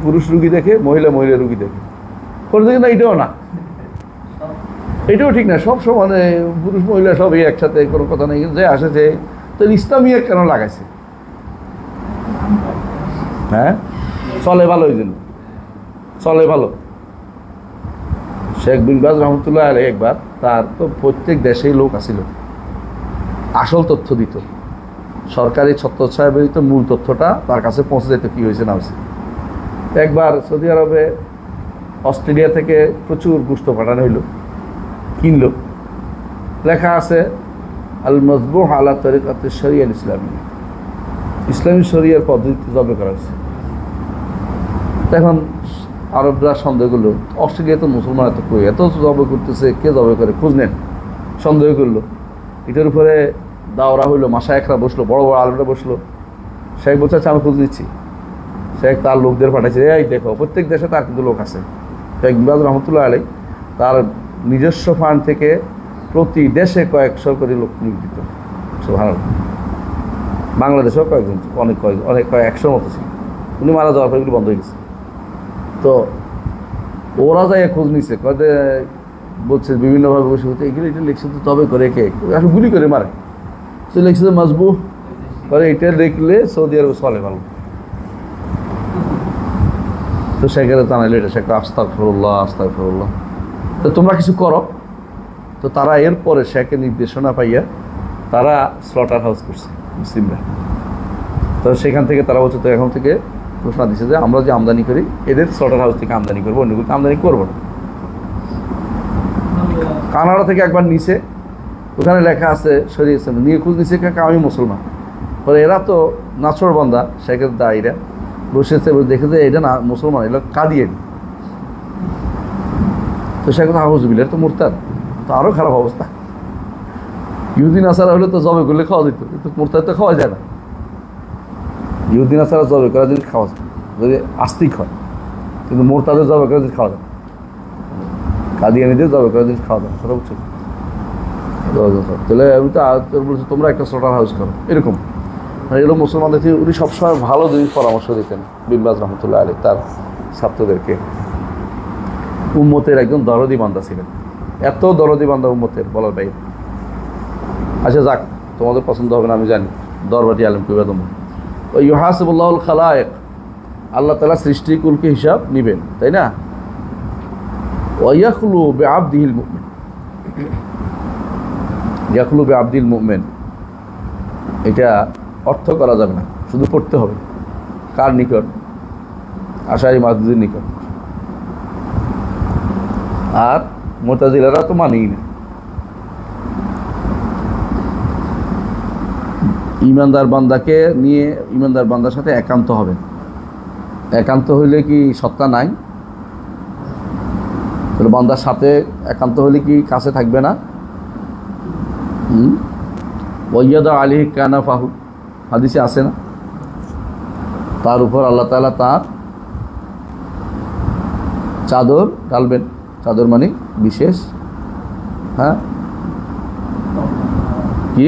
S1: পুরুষ রুগী দেখে, মহিলা রুগী দেখে, করে দেখে না, এটাও না, এটাও ঠিক না, সব সমানে পুরুষ মহিলা সবই একসাথে, কোনো কথা নেই, যে আসে যে তো ইসলামিয়া কেন লাগাইছে? হ্যাঁ, চলে ভালো, ওই জন্য চলে ভালো। শেখ বিন বাজ রহমতুল্লাহ আলাইহি একবার, তার তো প্রত্যেক দেশেই লোক আসিল, আসল তথ্য দিত, সরকারি ছত্রছায়া ব্যতীত মূল তথ্যটা তার কাছে পৌঁছে যেত, কী হয়েছে না হয়েছে। একবার সৌদি আরবে অস্ট্রেলিয়া থেকে প্রচুর গোশত পাঠানো হইল, কিনলো, লেখা আছে আল মজবুহ আলা তরিকাতে শরিয়াল ইসলামী, ইসলামী শরিয়ার পদ্ধতিতে জবে করা হয়েছে। এখন আরবরা সন্দেহ করলো, অস্ট্রেলিয়া তো মুসলমান এত কই, এত জবে করতেছে, কে জবে করে, খোঁজ নেন, সন্দেহ করলো। এটার উপরে দাওরা হইলো, মাশায়েখরা বসলো, বড় বড় আলেমরা বসলো। শেখ বলছে আচ্ছা আমি খোঁজ নিচ্ছি। শেখ তার লোকদের পাঠাইছে, এই দেখো প্রত্যেক দেশে তার কিন্তু লোক আছে। শেখ বিন বাজ রহমতুল্লাহ আলাইহি তার নিজস্ব ফান্ড থেকে প্রতি দেশে কয়েকশো করে লোক নিয়োগ দিত। সুবহানাল্লাহ, বাংলাদেশেও কয়েকজন, অনেক 100 মতো ছিল। উনি মারা যাওয়ার পর এগুলো বন্ধ হয়ে গেছে। তো ওরা যাই খোঁজ নিচ্ছে, কয়ে বলছে বিভিন্নভাবে বসে হচ্ছে, এগুলো এটা লিখছে তো তবে করে কে আসলে গুলি করে মারে, সে লিখছে তো মজবুহ করে, এটা দেখলে সৌদি আরবে চলে ভালো। তো সেখানে জানাইলো এটা, শেখ আস্তাগফিরুল্লাহ, তো তোমরা কিছু করো। তো তারা এরপরে শেখের নির্দেশনা পাইয়া তারা স্লটার হাউস করছে মুসলিমরা। তো সেখান থেকে তারা বলছে, তো এখন থেকে ঘোষণা দিচ্ছে যে আমরা যে আমদানি করি এদের স্লটার হাউস থেকে আমদানি করবো, অন্যগুলোকে আমদানি করবো না। কানাডা থেকে একবার নিচে, ওখানে লেখা আছে শরীয়ত ইসলাম, নিয়ে খোঁজ নিচ্ছে আমি মুসলমান, বলে এরা তো নাছোড়বান্দা, শেখের দায়ীরা বসেছে, দেখে যে এটা না মুসলমান, এগুলো কাদিয়ানি। তো সে কথা হাউজবিলের তো মুরতাদ, তো আরও খারাপ অবস্থা। ইহুদি নাসারা হলে তো জবে করলে খাওয়া যেত, কিন্তু মুরতাদ তো খাওয়া যায় না। ইহুদি নাসারা জবে করা জিনিস খাওয়া যায় যদি আস্তিক হয়, কিন্তু মুরতাদের জবে করা জিনিস খাওয়া যায় না, কাদিয়ানিদের জবে করা জিনিস খাওয়া যায় না, সেটা বুঝছো? তাহলে আমি তো বলছি তোমরা একটা স্লটার হাউস করো, এরকম এগুলো মুসলমানদের থেকে উনি সবসময় ভালো জিনিস পরামর্শ দিতেন বিন বাজ রহমতুল্লাহ আলাইহি তার ছাত্রদেরকে। উম্মতের একজন দরদি বান্দা ছিলেন, এত দরদি বান্দা উম্মতের বলার বাইরে। আচ্ছা যাক, তোমাদের পছন্দ হবে না আমি জানি, দরবাটি আলেম কইবা তোমরা। ওই ইউহাসিবুল্লাহুল খালায়েক, আল্লাহ তাআলা সৃষ্টিকুলকে হিসাব নেবেন, তাই না? ওয়াইয়াখলু বিআবদিহিল মুমিন, ইয়াখলু বিআবদিল মুমিন, এটা অর্থ করা যাবে না, শুধু পড়তে হবে। কার নিকট? আশারি মাতুরিদির নিকট। আর মুতাজিলারা তো মানেই না। ইমানদার বান্দাকে নিয়ে ইমানদার বান্দার সাথে একান্ত হবে। একান্ত হইলে কি সত্তা নাই? তাহলে বান্দার সাথে একান্ত হলে কি কাছে থাকবে না? ওয়াইয়াদা আলাইহি কানাফাহু, হাদিসে আছে না? তার উপর আল্লাহ তাআলা তার চাদর ঢালবেন। চাদর মানে বিশেষ, হ্যাঁ, কি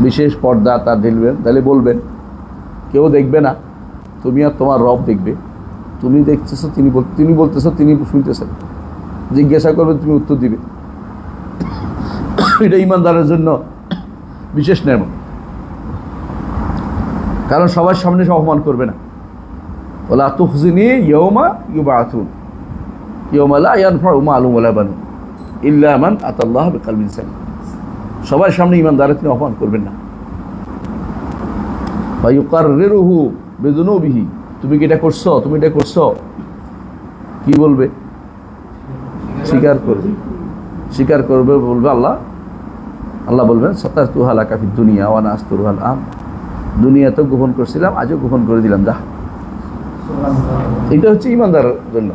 S1: বিশেষ পর্দা তার ঢেলবেন। তাহলে বলবেন, কেউ দেখবে না, তুমি আর তোমার রব দেখবে। তুমি দেখতেছো, তিনি বলতেছো, তিনি শুনতেছেন। জিজ্ঞাসা করবেন, তুমি উত্তর দিবে। এটা ইমানদারের জন্য বিশেষ নেমত, কারণ সবার সামনে সে অপমান করবে না। ওয়ালা তুখজিনি ইয়াওমা ইউবআসুন ইয়াওমা লা ইয়ানফাউ মালুন ওয়ালা বানুন ইল্লা মান আতাল্লাহ বিকলবিন সালিম। সবার সামনে ইমানদারের তিনি অপমান করবেন না। ওয়া ইউকাররিরুহু বিযুনুবিহি, তুমি কি এটা করছো, তুমি এটা করছো, কি বলবে? স্বীকার করবে, স্বীকার করবে, বলবে আল্লাহ। আল্লাহ বলবেন সাতারতুহা লাকা ফিদ দুনিয়া ওয়া আনা আস্তুরুহাল আন, দুনিয়াতে গোপন করছিলাম, আজও গোপন করে দিলাম, যা। এটা হচ্ছে ইমানদারের জন্য।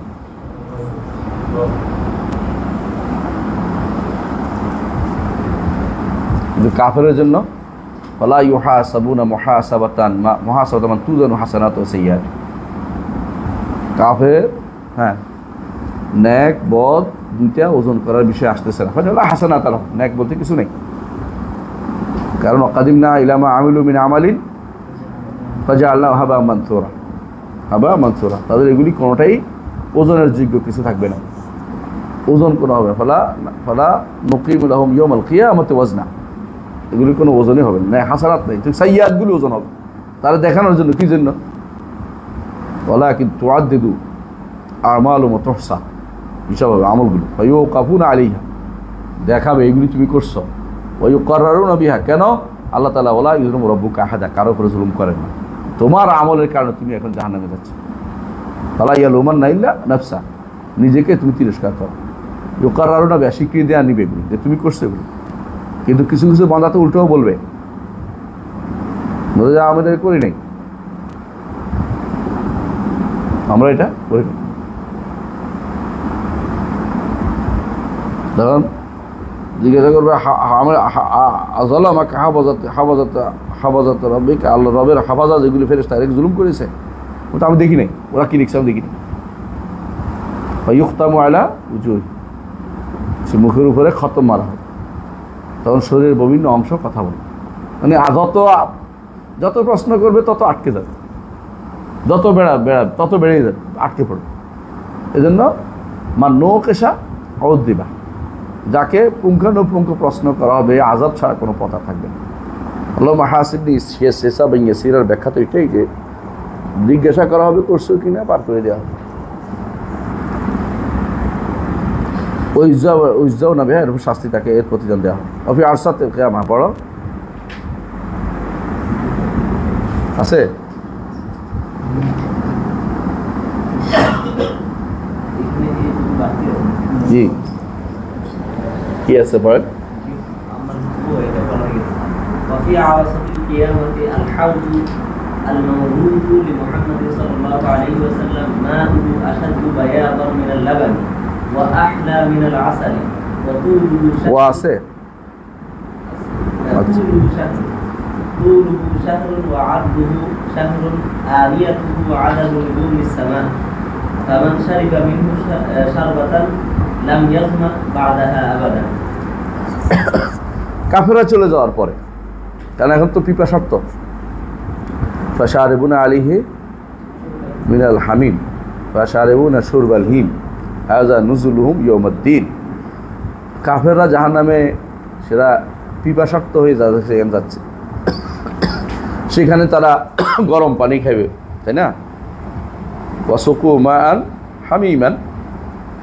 S1: কিন্তু কাফেরের জন্য ওয়ালা ইউহাসাবুনা মুহাসাবাতান মুহাসাবাতান তুজানু হাসানাত ওয়া সাইয়্যাত। কাফের, হ্যাঁ, নেক বদ দুইটা ওজন করার বিষয় আসতেছে না। ফাজলা হাসানাত আলাহ, নেক বলতে কিছু নেই, কারণ ওয়াকাদিমনা ইলা মা আমিলু মিন আমালিন ফাজআলনাহু হাবা মানসুরা, হাবা মানসুরা। তাদের এগুলি কোনোটাই ওজনের যোগ্য কিছু থাকবে না, ওজন কোনো হবে। ফালা নুকিমু লাহুম ইয়াওমাল কিয়ামাতি ওয়াজনা, এগুলি কোনো ওজনই হবে না, হাসানাত নেই। ঠিক সাইয়্যাতগুলি ওজন হবে, তারা দেখানোর জন্য, কি জন্য? ওয়ালাকিন তুআদ্দিদু আমালু মুতহসা, হিসাব হবে আমলগুলো। ফায়ুকাফুনা আলাইহা, দেখাবে এগুলি তুমি করছো। ওয়ায়ুকাররারুনা বিহা, কেন? আল্লাহ তাআলা ওয়ালা ইউযলিমু রাব্বুকা আহাদা, কারো উপরে জুলুম করেন না। তোমার আমলের কারণে তুমি এখন জাহান্নামে যাচ্ছ। ফালা ইয়ালুমান্না ইল্লা নাফসা, নিজেকে তুমি তিরস্কার করো। ইউকাররারুনা বিহা, স্বীকৃতি দেওয়া নিবে এগুলি যে তুমি করছো এগুলি। কিন্তু কিছু কিছু বান্দা তো উল্টোও বলবে, যা আমাদের করি নাই, আমরা এটা করি নাই। তখন জিজ্ঞাসা করবে, হাফাজত রব্বিক, আল্লাহ রবের হাফাজা যেগুলি ফেরেশতা এর জুলুম করেছে, ওটা আমি দেখি নাই, ওরা কি লিখছে আমি দেখি নাই। ইউখতামু আলা উজুহি, সে মুখের উপরে খতম মারা হয়, তখন শরীরের বিভিন্ন অংশ কথা বলে। মানে যত প্রশ্ন করবে তত আটকে যাবে, যত তত বেড়ে যাবে, আটকে পড়বে। এজন্য নো কেশা অদ্দিবা, যাকে পুঙ্খানুপুঙ্খ প্রশ্ন করা হবে, আযাব ছাড়া কোনো পথ থাকবে না। আল্লাহ মাহাসিবনি শেষা ভেঙে সিরার ব্যাখ্যা তো এটাই যে জিজ্ঞাসা করা হবে করছো কিনা, পার করে দেওয়া হবে। ওইজাও না ভাই, এরকম শাস্তি তাকে এর প্রতিদান দেওয়া হবে। অফি আরসাতে কিয়ামা পড়ো আছে, জি কি আছে পড়েন।
S2: وفي عرصة القيامة الحوض المورود لمحمد صلى الله عليه وسلم ماؤه أشد بياضا من اللبن وأحلى من العسل وطوله شهر طوله شهر وعرضه شهر آنيته عدد نجوم السماء فمن شرب منه شربة لم يظمأ بعدها أبدا।
S1: কাফেররা চলে যাওয়ার পরে, কারণ এখন তো পিপাসার্থ, ফাশারিবুনা আলাইহি মিনাল হামিম ফাশারিবুনা শুরবাল হিম হাযা নুজুলুহুম ইয়াউমাদ্দিন। কাফেররা জাহান্নামে সেরা পিপাসার্ত হয়ে সেখানে যাচ্ছে, সেখানে তারা গরম পানি খাবে, তাই না? ওয়াসুকু মান হামিমান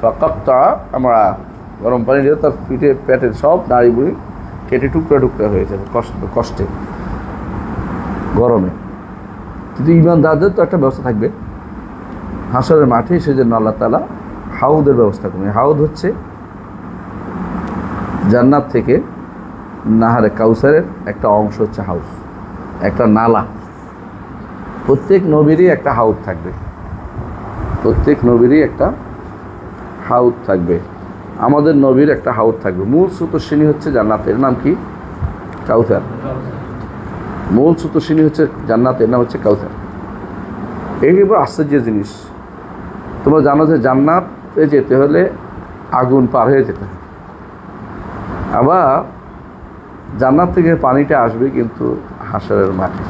S1: ফাকাত্তা আমরা গরম পানি দিয়ে তার পেটের সব নাড়ি বুড়ি কেটে টুকরা টুকরা হয়ে যাবে কষ্টে গরমে। কিন্তু ঈমানদারদের তো একটা ব্যবস্থা থাকবে, হাসরের মাঠে সেজন্য আল্লাহ তাআলা হাউদের ব্যবস্থা করবে। হাউদ হচ্ছে জান্নাত থেকে নাহারে কাউসারের একটা অংশ, হচ্ছে হাউস, একটা নালা। প্রত্যেক নবীরই একটা হাউদ থাকবে, প্রত্যেক নবীরই একটা হাউদ থাকবে। আমাদের নবীর একটা হাউদ থাকবে। মূল স্রোতস্বিনী হচ্ছে জান্নাতের নাম কি? কাউসার। মূল স্রোতস্বিনী হচ্ছে জান্নাতের নাম হচ্ছে কাউসার। এই এবার আশ্চর্য জিনিস, তোমরা জানো যে জান্নাতে যেতে হলে আগুন পার হয়ে যেতে হয়, আবার জান্নাত থেকে পানিটা আসবে কিন্তু হাসরের মাঠে।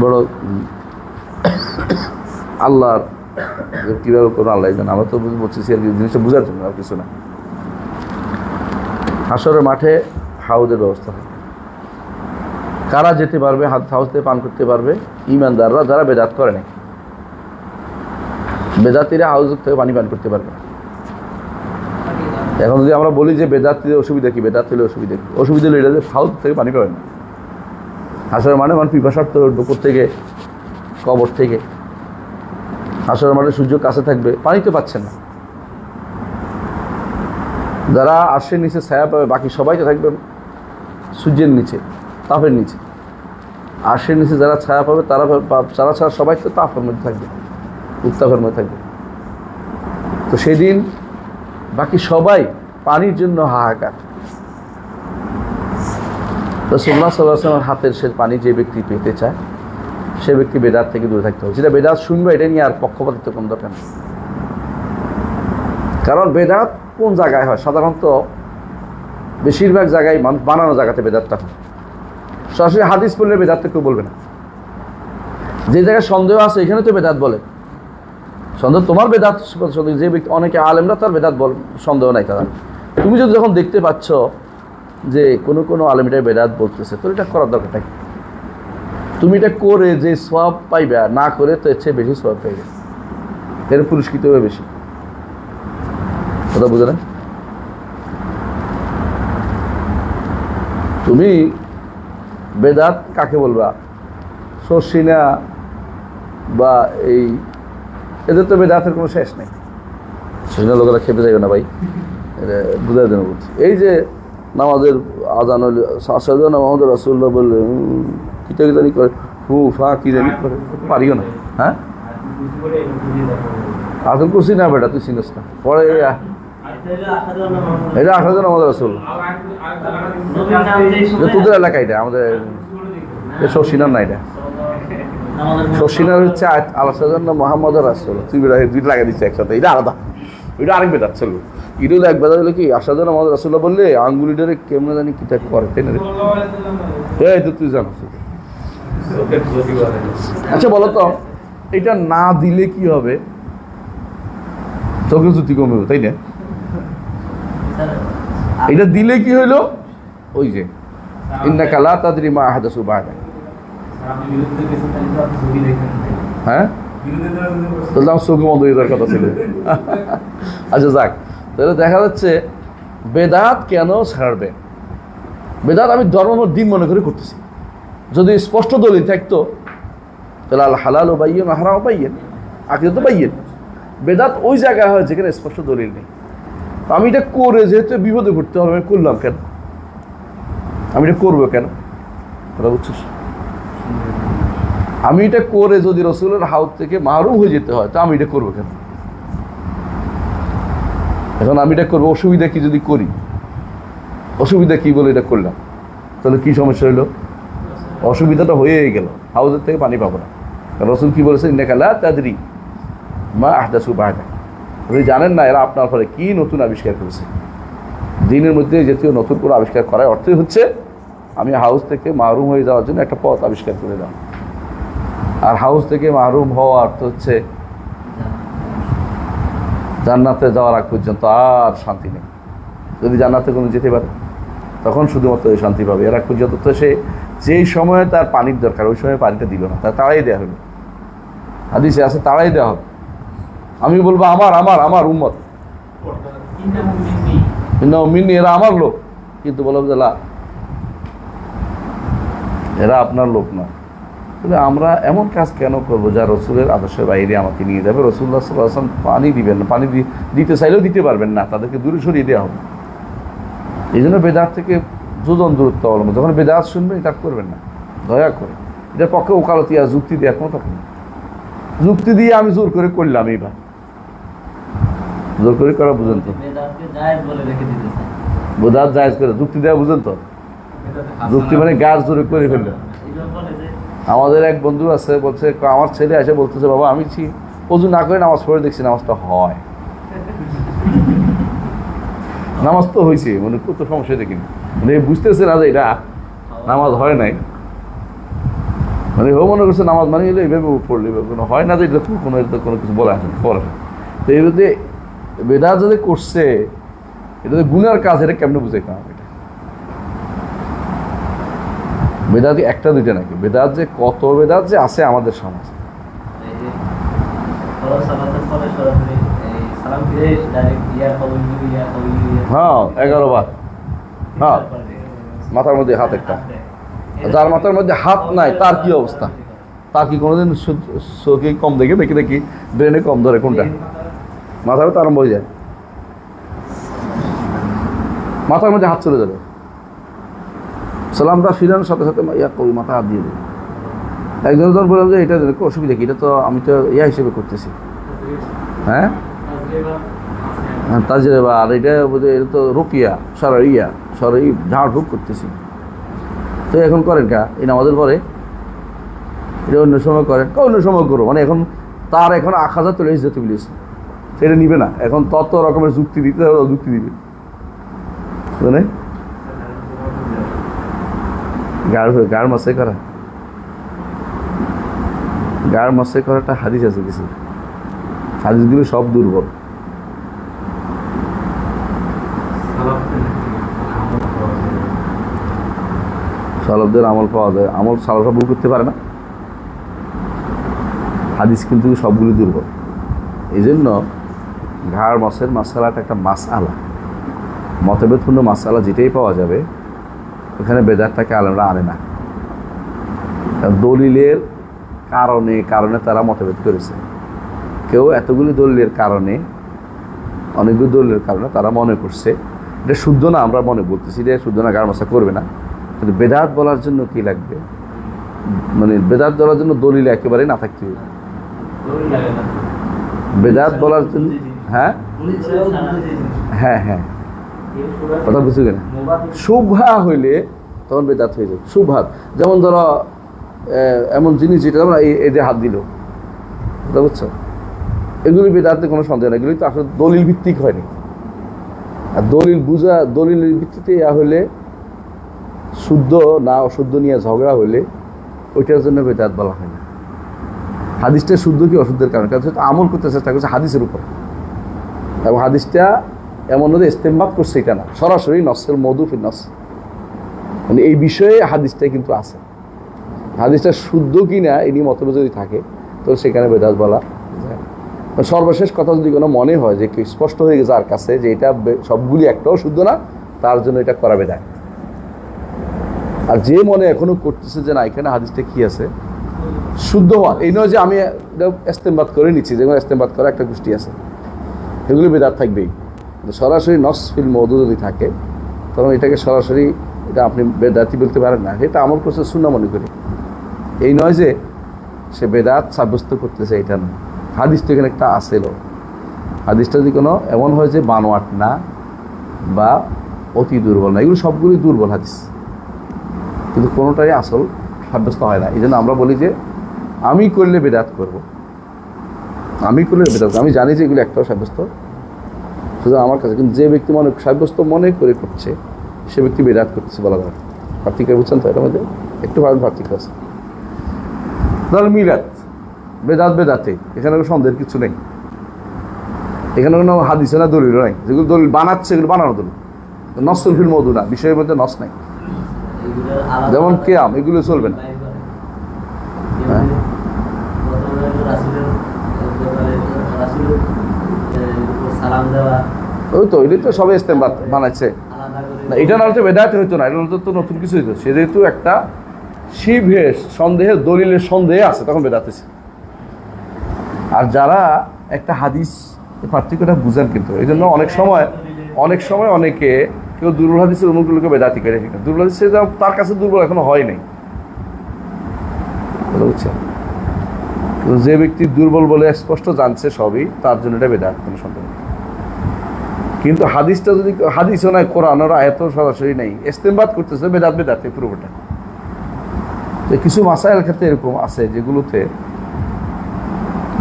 S1: বড় আল্লাহর কীভাবে কোনো আল্লাহ জানে, আমরা তো বলছি আর কি জিনিসটা বোঝার জন্য, আর কিছু না। হাসরের মাঠে হাউদের ব্যবস্থা হয়। কারা যেতে পারবে? হাউস থেকে পান করতে পারবে ঈমানদাররা, যারা বেদাত করে না। বেদাতিরা হাউস থেকে পানি পান করতে পারবে না। এখন যদি আমরা বলি যে বেদাতিদের অসুবিধা কি, বেদাত হলে অসুবিধা কি? অসুবিধা হলো এটা যে হাউস থেকে পানি পাবে না। হাসরের মাঠে মানে পিপাসার্থ দুপুর থেকে, কবর থেকে। হাসরের মাঠে সূর্য কাছে থাকবে, পানি তো পাচ্ছেন না। যারা আরশের নিচে ছায়া পাবে, বাকি সবাই তো থাকবে সূর্যের নিচে, তাপের নিচে। আরশের নিচে যারা ছায়া পাবে তারা ছাড়া সবাই তো তাপের মধ্যে থাকবে, উত্তাপের মধ্যে থাকবে। তো সেদিন বাকি সবাই পানির জন্য হাহাকার। রাসূলুল্লাহ সাল্লাল্লাহু আলাইহি ওয়াসাল্লামের হাতের সে পানি যে ব্যক্তি পেতে চায়, সে ব্যক্তি বেদাত থেকে দূরে থাকতে হবে। যেটা বেদাত শুনবে এটা নিয়ে আর পক্ষপাতিত্ব কোন দরকার নেই। কারণ বেদাত কোন জায়গায় হয়? সাধারণত বেশিরভাগ জায়গায় বানানো জায়গাতে বেদাতটা হয়। সরাসরি হাদিস পড়লে বেদাত কেউ বলবে না। যে জায়গায় সন্দেহ আছে এখানে তো বেদাত বলে। সন্দেহ তোমার বেদাত, যে ব্যক্তি, অনেকে আলেমরা তার বেদাত বল, সন্দেহ নাই তারা। তুমি যদি যখন দেখতে পাচ্ছ যে কোনো আলেমটাই বেদাত বলতেছে, তো এটা করার দরকারটা কি? তুমি এটা করে যে সওয়াব পাইবে, না করে তো এর চেয়ে বেশি সওয়াব পাইবে, এর পুরস্কৃত হবে বেশি। কথা বুঝে না? তুমি বেদাত কাকে বলবা? শর্ষিনা বা এই এদের তো বেদাতের কোনো শেষ নেই। শর্ষিনা লোকেরা খেপে যাবে না ভাই, এটা বুঝাই দেন বলছি। এই যে নামাজের আজান হলে মোহাম্মদ রাসূলুল্লাহ বললে কিতা জানি করে, ফা কি জানি করে, পারিও না। হ্যাঁ, আদল করছি না বেটা, তুই চিনিস না। পরে এটা আসাদ মোহাম্মদ রাসূল, তোদের এলাকা, এটা আমাদের শর্ষিনার না। এটা শর্ষিনার হচ্ছে আলাদা মোহাম্মদ রাসূল, তুই দুইটা লাগাই দিচ্ছে একসাথে, এটা আলাদা, এটা আরেক বেদাত ছিল। এটা হলো এক বেদাত হলো কি, আসাদ মোহাম্মদ রাসূলুল্লাহ বললে আঙ্গুলিটারে কেমন জানি কিটা করে, তাই না? এই তো তুই জানো। আচ্ছা বলো তো, এটা না দিলে কি হবে? চোখে জ্যোতি কমে, তাই না? এটা দিলে কি হইলো? ওই যে ইন্নাকা লা তাদরি মা আহদাসু বা'দা। হ্যাঁ, তাহলে আমার চোখে বন্ধ হয়ে যাওয়ার কথা ছিল। আচ্ছা যাক, তাহলে দেখা যাচ্ছে বেদাত কেন ছাড়বে? বেদাত আমি ধর্ম দিন মনে করে করতেছি। যদি স্পষ্ট দলিল থাকতো তাহলে আল হালাল ও বাইয়িন হারাম ও বাইয়িন, আকিদা তো বাইয়িন। বেদাত ওই জায়গায় হয় যেখানে স্পষ্ট দলিল নেই। আমি এটা করে যেহেতু বিপদে পড়তে হবে, আমি করলাম কেন? আমি এটা করবো কেন? কথা বুঝছিস? আমি এটা করে যদি রাসূলের হাউদ থেকে মাহরুম হয়ে যেতে হয়, তা আমি এটা করবো কেন? এখন আমি এটা করবো, অসুবিধা কি যদি করি? অসুবিধা কি বলে এটা করলাম, তাহলে কি সমস্যা হইলো? অসুবিধাটা হয়েই গেল, হাউজের থেকে পানি পাবো না। রাসূল কি বলেছে? ইন্নাকা লা তাদরি মা আহদাসু বা'দা। আপনি জানেন না এরা আপনার ফলে কি নতুন আবিষ্কার করেছে। দিনের মধ্যে জাতীয় নতুন করে আবিষ্কার করার অর্থই হচ্ছে আমি হাউস থেকে মাহরুম হয়ে যাওয়ার জন্য একটা পথ আবিষ্কার করে দাও। আর হাউস থেকে মাহরুম হওয়া অর্থ হচ্ছে জান্নাতে যাওয়ার আগ পর্যন্ত আর শান্তি নেই। যদি জান্নাতে কোনো যেতে পারে, তখন শুধুমাত্র এই শান্তি পাবে। এরা পর্যন্ত তো সে যেই সময়ে তার পানির দরকার ওই সময় পানিটা দিল না, তার তাড়াই দেওয়া হবে। হাদিসে আছে তাড়াই দেওয়া হবে। আমি বলবো আমার আমার আমার উম্মত, মিন্নি এরা আমার লোক, কিন্তু বলবো যে লা এরা আপনার লোক না। তাহলে আমরা এমন কাজ কেন করবো যা রসুলের আদর্শের বাইরে আমাকে নিয়ে যাবে? রসুল্লাহ সাল্লাল্লাহু আলাইহি ওয়াসাল্লাম পানি দিবেন না, পানি দিতে চাইলেও দিতে পারবেন না, তাদেরকে দূরে সরিয়ে দেওয়া হবে। এই জন্য বেদাত থেকে যোজন দূরত্ব অবলম্বন। যখন বেদাত শুনবেন এটা করবেন না, দয়া করে। এটার পক্ষে ওকালতি আর যুক্তি দেওয়ার কোনো তখন যুক্তি দিয়ে আমি জোর করে করলাম, এইবার জোর করে করা বুঝেন তো, বেদাত জায়েজ করে যুক্তি দেওয়া বুঝেন তো। যুক্তি মানে গাছ জোরে করে ফেললেন। আমাদের এক বন্ধু আছে, বলছে আমার ছেলে এসে বলতেছে বাবা আমি অজু না করে নামাজ পড়ে দেখছি নামাজটা হয়। নামাজ তো হয়েছে, মানে কত সমস্যা দেখিনি, মানে বুঝতেছে না যে এটা নামাজ হয় নাই, মানে ও মনে করছে নামাজ মানে গেলে এইভাবে পড়লে কোনো হয় না, যে এটা তো কোনো কিছু বলা আসে পড়ে। তো এইভাবে বেদাত যদি করছে এটা যে গুনার কাজ, এটা কেমনে বুঝে কাম? এটা বেদাত একটা দুইটা নাকি, বেদাত যে কত বেদাত যে আছে আমাদের সমাজে। হ্যাঁ 11 বার, হ্যাঁ মাথার মধ্যে হাত একটা, যার মাথার মধ্যে হাত নাই তার কি অবস্থা? তার কি কোনোদিন চোখে কম দেখে দেখি দেখি ব্রেনে কম ধরে কোনটা? মাথার মধ্যে আরম্ভ হয়ে যায়, মাথার মধ্যে হাত চলে যাবে। সালামটা ফিরানোর সাথে সাথে ইয়া কবি মাথা হাত দিয়ে দেবে। একজন যখন বললাম যে এটা অসুবিধা কি, এটা তো আমি তো ইয়া হিসেবে করতেছি, হ্যাঁ তাজরেবা, আর এটা এটা তো রুকিয়া সারা ঝাড় ঢুক করতেছি। তো এখন করেন কা এই নামাজের পরে, এটা অন্য সময় করেন, অন্য সময় করো, মানে এখন তার এখন আখাজা চলে এসেছে প্লিজ, সেটা নিবে না। এখন তত রকমের যুক্তি দিতে হবে, যুক্তি দিবে মানে গাড় মাসে করা, গাড় মাসে করাটা হাদিস আছে কিছু, হাদিসগুলো সব দুর্বল। সালাফদের আমল পাওয়া যায়, আমল সালাফরা ভুল করতে পারে না, হাদিস কিন্তু সবগুলো দুর্বল। এই জন্য ঘাড় মাসের মাসালাটা একটা মাসআলা, মতভেদপূর্ণ মাসআলা যেটাই পাওয়া যাবে ওখানে বেদাতটাকে আলেমরা আনে না। দলিলের কারণে তারা মতভেদ করেছে। কেউ এতগুলি দলিলের কারণে, অনেকগুলি দলিলের কারণে তারা মনে করছে এটা শুদ্ধ না, আমরা মনে বলতেছি এটা শুদ্ধ না, গাড় মাসা করবে না। কিন্তু বেদাত বলার জন্য কি লাগবে? মানে বেদাত বলার জন্য দলিল একেবারেই না থাকতে হবে। বেদাত বলার জন্য হ্যাঁ হ্যাঁ হ্যাঁ কথা বুঝতে গেলে শুভা হইলে তখন বেদাত হয়ে যাবে। শুভা যেমন ধরো এমন জিনিস যেটা যেমন এই যে হাত দিল, বুঝতে পারছো, এগুলি বেদাতে কোনো সন্দেহ নেই, এগুলি তো আসলে দলিল ভিত্তিক হয়নি। আর দলিলের ভিত্তিতে হলে শুদ্ধ না অশুদ্ধ নিয়ে ঝগড়া হলে ওইটার জন্য বেদাত বলা হয় না। হাদিসটা শুদ্ধ কি অশুদ্ধের কারণে, কারণ সেটা আমল করতে চেষ্টা করছে হাদিসের উপর, এবং হাদিসটা এমন যে ইস্তেমবাদ করছে এটা না, সরাসরি নসের মওদুফিন নস, মানে এই বিষয়ে হাদিসটা কিন্তু আছে। হাদিসটা শুদ্ধ কি না এই নিয়ে মতভেদ যদি থাকে তো সেখানে বেদাত বলা যায়। সর্বশেষ কথা যদি কোনো মনে হয় যে স্পষ্ট হয়ে গেছে আর কাছে যে এটা সবগুলি একটাও শুদ্ধ না, তার জন্য এটা করা বেদাত। আর যে মনে এখনো করতেছে যে না এখানে হাদিসটা কি আছে শুদ্ধ হওয়া, এই নয় যে আমি এটা ইস্তেমবাদ করে নিচ্ছি, যেগুলো ইস্তেমবাদ করা একটা গোষ্ঠী আছে, এগুলি বেদাত থাকবেই। সরাসরি নস ফিল মওদু যদি থাকে তখন এটাকে সরাসরি এটা আপনি বেদাতি বলতে পারেন না, এটা আমল করছে সুন্নাহ মনে করি। এই নয় যে সে বেদাত সাব্যস্ত করতেছে, এটা নয়। হাদিস তো এখানে একটা আসেল, হাদিসটা যদি কোনো এমন হয় যে বানোয়াট না বা অতি দুর্বল না, এগুলো সবগুলি দুর্বল হাদিস, কিন্তু কোনোটাই আসল সাব্যস্ত হয় না। এই জন্য আমরা বলি যে আমি করলে বেদাত করব, আমি করলে বেদাত, আমি জানি যে এগুলো একটাও সাব্যস্ত শুধু আমার কাছে, কিন্তু যে ব্যক্তি সাব্যস্ত মনে করে করছে সে ব্যক্তি বেদাত করতেছে বলা যায়। পার্থক্য বুঝছেন তো? এটার মধ্যে একটু ভালো পার্থক্য আছে। ধর মিলাদ, বেদাতে এখানে কোনো সন্দেহের কিছু নেই, এখানে কোনো হাদিসে না দলিল নাই, যেগুলো দলিল বানাচ্ছে এগুলো বানানো দলিল, নসুল ফিল মওদু না, বিষয়ের মধ্যে নস নাই। যেমন কিয়াম এগুলো চলবে না। হ্যাঁ ওই তো এটাই তো সবাই ইস্তেমবাদ বানাচ্ছে না, এটা না হলে বেদাত হইতো না, এটা তো নতুন কিছু হইতো। সে যেহেতু একটা শিবের সন্দেহের দলিলের সন্দেহে আছে তখন বেদাত হয়েছে। আর যারা একটা হাদিস পার্থক্যটা বুঝেন, কিন্তু এই জন্য অনেক সময় অনেকে কেউ দুর্বল হাদিসের অমুকগুলোকে বেদাতি করে, ঠিক না, দুর্বল হাদিস তার কাছে দুর্বল এখনো হয় নাই, বুঝছেন? যে ব্যক্তি দুর্বল বলে স্পষ্ট জানছে সবই, তার জন্য এটা বেদাত, কোনো সন্দেহ নেই। কিন্তু হাদিসটা যদি হাদিসও নাই, কোরআনের আয়াত সরাসরি নেই, ইস্তেমবাদ করতেছে, বেদাতে পুরোটা। কিছু মাসাইল ক্ষেত্রে এরকম আছে যেগুলোতে,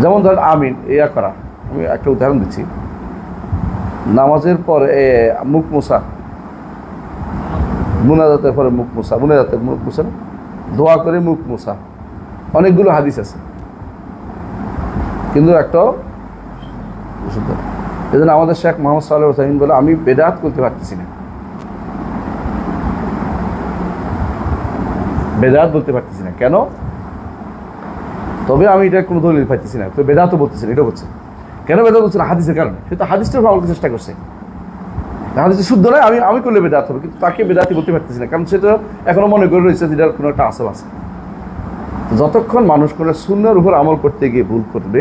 S1: যেমন ধরেন আমিন ইয়া করা, আমি একটা উদাহরণ দিচ্ছি। নামাজের পরে মুখ মোছা, মুনাজাতের পরে মুখ মোছা, মুনাজাতের মুখ মোছা, দোয়া করে মুখ মোছা, অনেকগুলো হাদিস আছে, কিন্তু একটা এই জন্য আমাদের শেখ মোহাম্মদ সাল্লাল্লাহু আলাইহি ওয়াসাল্লাম বলে, আমি বেদাত করতে পারতেছি না, বেদাত বলতে পারতেছি না। কেন? তবে আমি এটা কোনো দলিল পাইতেছি না, তো বেদাতও বলতেছি না, এটা বলছে। কেন বেদাত বলছে না? হাদিসের কারণে। সে তো হাদিসটা ভালো চেষ্টা করছে, হাদিসটা শুদ্ধ নয়, আমি করলে বেদাত হবে, কিন্তু তাকে বেদাতি বলতে পারতেছি না, কারণ সে তো এখনো মনে করে রয়েছে যেটার কোনো একটা আসল আছে। যতক্ষণ মানুষ কোনো সুন্নাহর উপর আমল করতে গিয়ে ভুল করবে,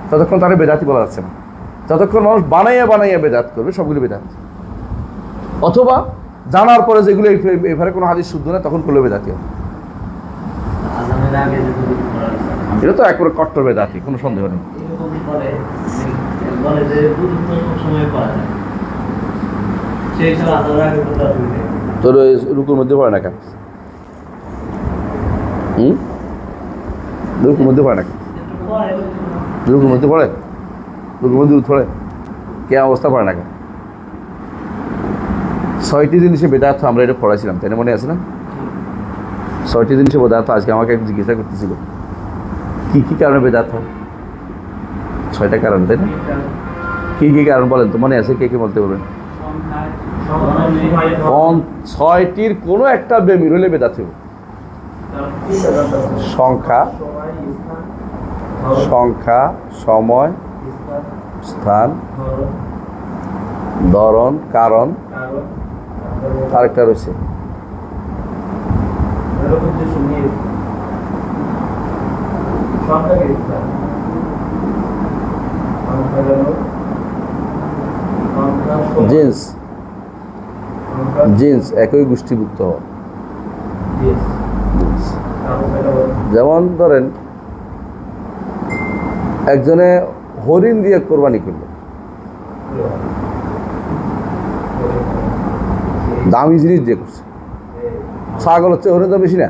S1: ততক্ষণ তারা বেদাতি বলা যাচ্ছে না। যতক্ষণ মানুষ বানাইয়া বেদাত করবে, সবগুলি বেদাত। অথবা জানার পরে যেগুলো এবারে কোনো হাদিস শুদ্ধ না, তখন করলে বেদাতি হবে। এটা তো একবারে কট্টর বেদাতি, কোনো সন্দেহ নেই। তোর রুকুর মধ্যে পড়ে না কেন? রুকুর মধ্যে পড়ে না কেন? রুকুর মধ্যে পড়ে, রুকুর মধ্যে পড়ে, কে অবস্থা পড়ে না কেন? 6টি জিনিসে বেদাত আমরা এটা পড়াইছিলাম, তাই না? মনে আছে না? 6টি জিনিসে বেদাত। আজকে আমাকে জিজ্ঞাসা করতেছিল কি কারণে বেদাত হয়। 6টা কারণ, তাই না? কি কারণ বলেন তো, মনে আছে? কে বলতে বলবেন? 6টির কোনো একটা বেমিল হলে বেদাত হবে। সংখ্যা, সময়, স্থান, ধরন, কারণ, আরেকটা রয়েছে জিন্স, একই গোষ্ঠীভুক্ত হওয়া। যেমন ধরেন একজনে হরিণ দিয়ে কোরবানি করলো, দামি জিনিস দিয়ে করছে, ছাগল হচ্ছে হরিণ তো বেশি না,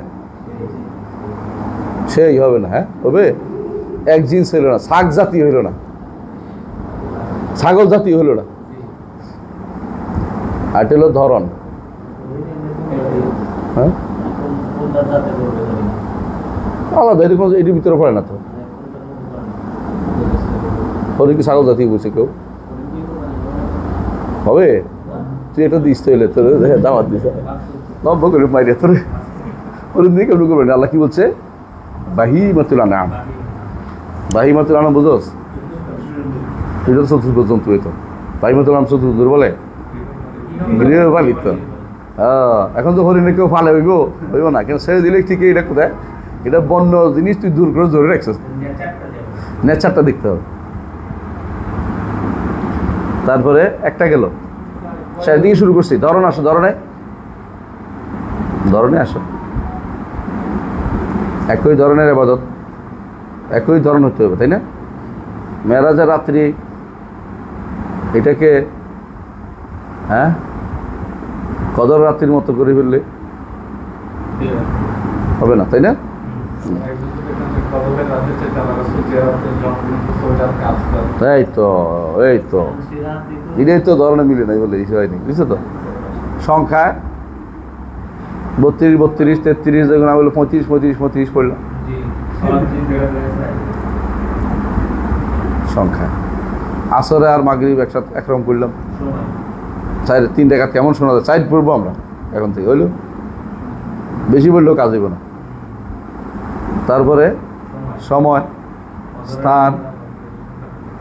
S1: সেই হবে না। হ্যাঁ হবে, এক জিন্স হইল না, শাক জাতীয় হইল না, ছাগল জাতীয় হইল না। আর এটা হলো ধরন। হ্যাঁ আলাদা, এরকম এটির ভিতরে পড়ে না তো। হরিণ কি ছাগল জাতীয় বলছে কেউ? হবে? তুই এটা দিস তৈলে, তোর দাওয়াত দিস, নব্য করে মাইরে তোর হরিণ দিয়ে কেমন করবেন? আল্লাহ কি বলছে? বাহিমাতুল আনআম। বাহিমাতুল আনআম বুঝোস? এটা তো চতুর্থ জন্তু। এই তো বাহিমাতুল আনআম চতুর্থ বলে পালি তো। হ্যাঁ, এখন তো হরিণে কেউ ফালে হইব না, কেন ছেড়ে দিলে ঠিকই। এটা কোথায়? এটা বন্য জিনিস, তুই দূর করে ধরে রাখছিস, নেচারটা দেখতে হবে। তারপরে একটা গেল, শেষ দিকে শুরু করছি। ধরন আসো, ধরনে আসো। একই ধরনের ইবাদত, একই ধরন হতে হবে, তাই না? মেরাজের রাত্রি এটাকে কদর রাত্রির মতো করে ফেললে হবে না, তাই না? এই তো এটাই তো ধরনের মিলে নাই বলে হয়নি, বুঝছো তো? সংখ্যা 32, 32, 33, দেখুন আমি বললো 35 পড়লাম। সংখ্যা আসরে আর মাগরিব একসাথে একরকম করলাম, চার 3 রাকাত কেমন শোনা যায়? 4 পড়বো আমরা এখন থেকে, হইলো বেশি বললেও কাজ হইব না। তারপরে সময়, স্থান,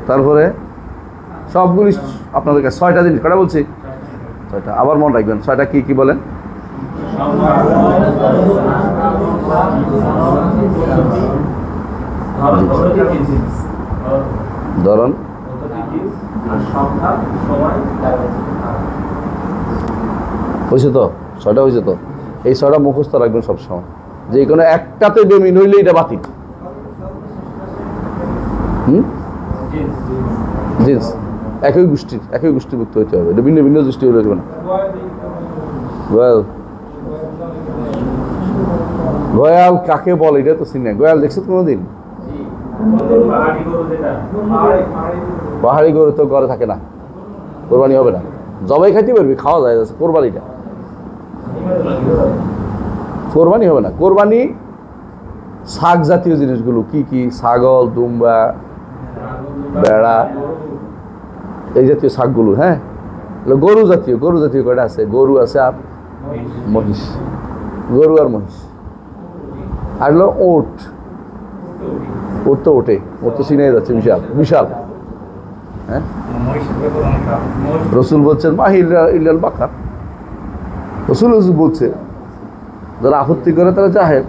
S1: তারপরে সবগুলি আপনাদের কাছে 6টা জিনিস কটা বলছি, 6টা। আবার মনে রাখবেন 6টা কি কি বলেন? ধরন, হয়েছে তো? 6টা হয়েছে তো? এই 6টা মুখস্থ রাখবেন সবসময়, যে কোনো একটাতে বেমিন হইলে এটা বাতিল। জিন্স একই গোষ্ঠীভুক্ত হইতে হবে, এটা ভিন্ন ভিন্ন দৃষ্টি হলে না। গয়াল কাকে বলে এটা তো চিনি না। গয়াল দেখছো কোনোদিন? পাহাড়ি গরু তো ঘরে থাকে না, কোরবানি হবে না। জবাই খাইতে পারবি, খাওয়া যায়, কোরবানিটা কোরবানি হবে না। কোরবানি শাক জাতীয় জিনিসগুলো কি কি, ছাগল, দুম্বা, বেড়া, এই জাতীয় শাকগুলো। হ্যাঁ, গরু জাতীয় কয়টা আছে? গরু আছে আর মহিষ, গরু আর মহিষ। আর হলো ওট, ওট তো ওঠে, ওট তো চিনে যাচ্ছে, বিশাল বিশাল। হ্যাঁ, রসুল বলছেন ইল্লাল বাকার, রসুল বলছে যারা আপত্তি করে তারা জাহেল।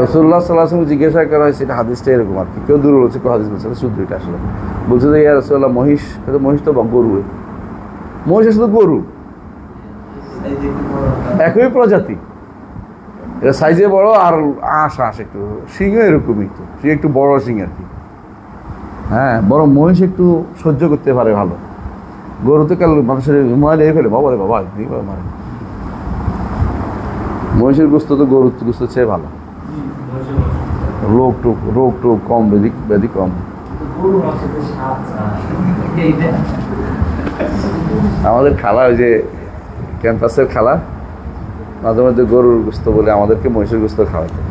S1: রাসূলুল্লাহ সাল্লাল্লাহু আলাইহি ওয়াসাল্লাম জিজ্ঞাসা করা হয়েছে, এটা হাদিসটা এরকম আর কি, কেউ দূর বলছে, কেউ হাদিস বলছে, শুধু এটা আসলে বলছে যে ইয়া রাসূলুল্লাহ মহিষ, কিন্তু মহিষ তো গরু, মহিষ শুধু গরু, একই প্রজাতি, এটা সাইজে বড় আর আঁশ একটু, সিংহ এরকমই, তো সে একটু বড় সিং আর কি। হ্যাঁ, বড় মহিষ একটু সহ্য করতে পারে ভালো, গরু তো কাল মানুষের মোবাইল এই ফেলে, বাবা রে বাবা মারে। মহিষের গোস্ত তো গরুর গোস্ত চেয়ে ভালো, রোগ টোগ কম, ব্যাধি কম। আমাদের খালা, ওই যে ক্যাম্পাসের খালা, মাঝে মাঝে গরুর গোস্ত বলে আমাদেরকে মহিষের গোস্ত খাওয়াতে,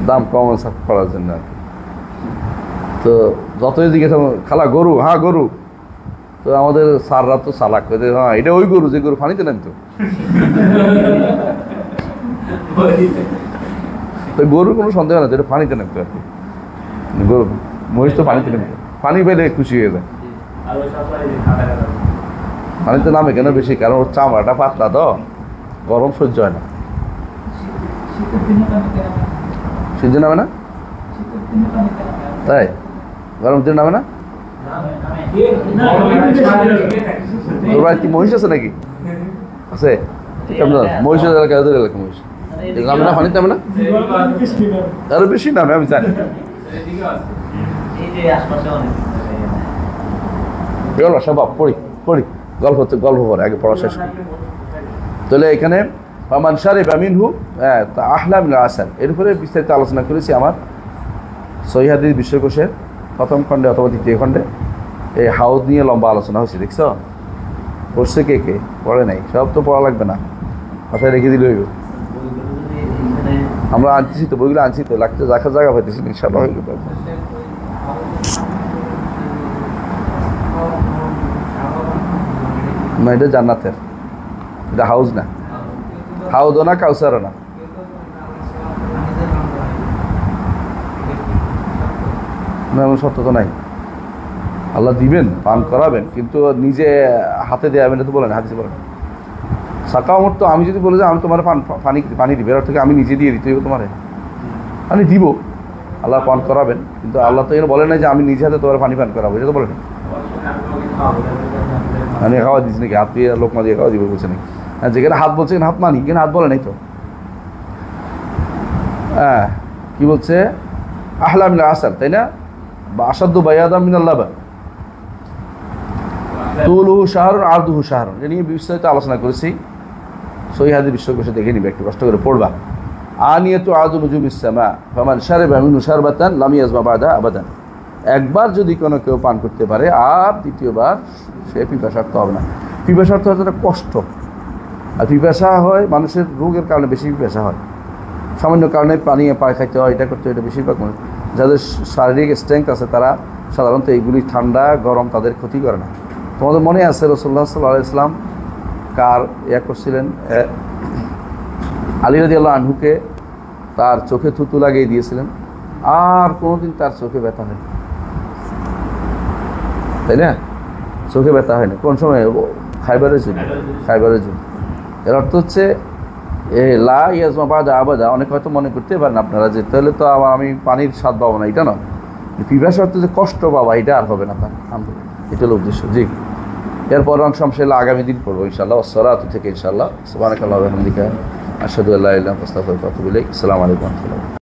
S1: দাম কম করার জন্য আর কি। তো যতই জিজ্ঞেস খালা গরু, হ্যাঁ গরু, তো আমাদের স্যাররা তো চালাক, হ্যাঁ এটা ওই গরু যে গরু পানিতে নামতো। তো গরুর কোনো সন্দেহ না, এটা পানিতে নামতো আর কি, গরু মহিষ তো পানিতে নামতো, পানি পেলে খুশি হয়ে যায়। পানিতে নামে কেন বেশি? কারণ ওর চামড়াটা পাতলা, তো গরম সহ্য হয় না। সহ্য নামে না? তাই গরম দিন নামে না? তোর বাড়ি কি মহিষ আছে নাকি? আছে? মহিষ এলাকা, ওদের এলাকা মহিষ নামে না, পানিতে নামে না? আরো বেশি নামে, আমি জানি। সব পড়ি গল্প পরে, আগে পড়া শেষ করি। তাহলে এখানে ফামান শারিবা মিনহু আহলা মিনাল আসাল, এর উপরে বিস্তারিত আলোচনা করেছি আমার সহিহ হাদিস বিশ্বকোষের প্রথম খণ্ডে অথবা দ্বিতীয় খণ্ডে। এই হাউদ নিয়ে লম্বা আলোচনা হয়েছে, দেখছো? পড়ছে কে কে? পড়ে নাই, সব তো পড়া লাগবে না, মাথায় রেখে দিলে হইব। আমরা আনছি তো, বইগুলো আনছি তো, লাগতে জায়গা পাইতেছি ইনশাআল্লাহ হয়ে গেল। না, এটা জান্নাতের, এটা হাউজ না, হাউদও না, কাউসারও না। এমন সত্য তো নাই, আল্লাহ দিবেন, পান করাবেন, কিন্তু নিজে হাতে দেওয়াবেন এটা তো বলেন, হাদিসে বলেন। সাকামত তো আমি যদি বলে যে আমি তোমার পানি দিবে, এর থেকে আমি নিজে দিয়ে দিতে হইব তোমার, আমি দিব, আল্লাহ পান করাবেন, কিন্তু আল্লাহ তো এখানে বলে নাই যে আমি নিজে হাতে তোমার পানি পান করাবো, এটা তো বলে না। আমি খাওয়া দিচ্ছি নাকি, হাত দিয়ে লোকমা দিয়ে খাওয়া দিব বলছে নাকি? হ্যাঁ, যেখানে হাত বলছে হাত মানি, এখানে হাত বলে নাই তো। হ্যাঁ, কি বলছে? আহলা মিনাল আসাল, তাই না? বা আসাদ্দু বায়াদাম মিনাল লাবান, তুলুহু শাহরুন আরদুহু শাহরুন, এ নিয়ে বিস্তারিত আলোচনা করেছি। সহিহ হাদিস বিশ্বকোষে দেখে নিবে, একটু কষ্ট করে পড়বা। আনিয়াতু আযু নুজুমিস সামা ফামান শারিবা মিনহু শারবাতান লাম ইয়াজমা বাদা আবাদান, একবার যদি কোনো কেউ পান করতে পারে আর দ্বিতীয়বার সে পিপাসার্থ হবে না। পিপাসার্থ হচ্ছে একটা কষ্ট, আর পিপাসা হয় মানুষের রোগের কারণে, বেশি পিপাসা হয়, সামান্য কারণে পানি খাইতে হয়, এটা করতে হয়, এটা বেশিরভাগ মানুষ যাদের শারীরিক স্ট্রেংথ আছে তারা সাধারণত এইগুলি ঠান্ডা গরম তাদের ক্ষতি করে না। তোমাদের মনে আছে রাসূলুল্লাহ সাল্লাল্লাহু আলাইহি ওয়াসাল্লাম কার করছিলেন, আলী রাদিয়াল্লাহু আনহুকে তার চোখে থুতু লাগিয়ে দিয়েছিলেন, আর কোনোদিন তার চোখে ব্যথা হয়নি, তাই না? চোখে ব্যথা হয় না। কোন সময়? খাইবারের জন্য। এর অর্থ হচ্ছে লা ইয়াজমা বাদা আবাদা। অনেক হয়তো মনে করতে পারেন আপনারা যে তাহলে তো আবার আমি পানির স্বাদ পাবো না, এটা নয়। পিপাসা অর্থ যে কষ্ট পাবা, এটা আর হবে না তার, এটা হলো উদ্দেশ্য। জি, এরপর অংশ আগামী দিন পড়বো ইনশাআল্লাহ। আসসালাতু থেকে ইনশাআল্লাহ। সুবহানাকাল্লাহু ওয়া বিহামদিকা আশহাদু আল্লা ইলাহা ইল্লা আনতা আস্তাগফিরুকা ওয়া আতুবু ইলাইক। আসসালামু আলাইকুম ওয়া রাহমাতুল্লাহ।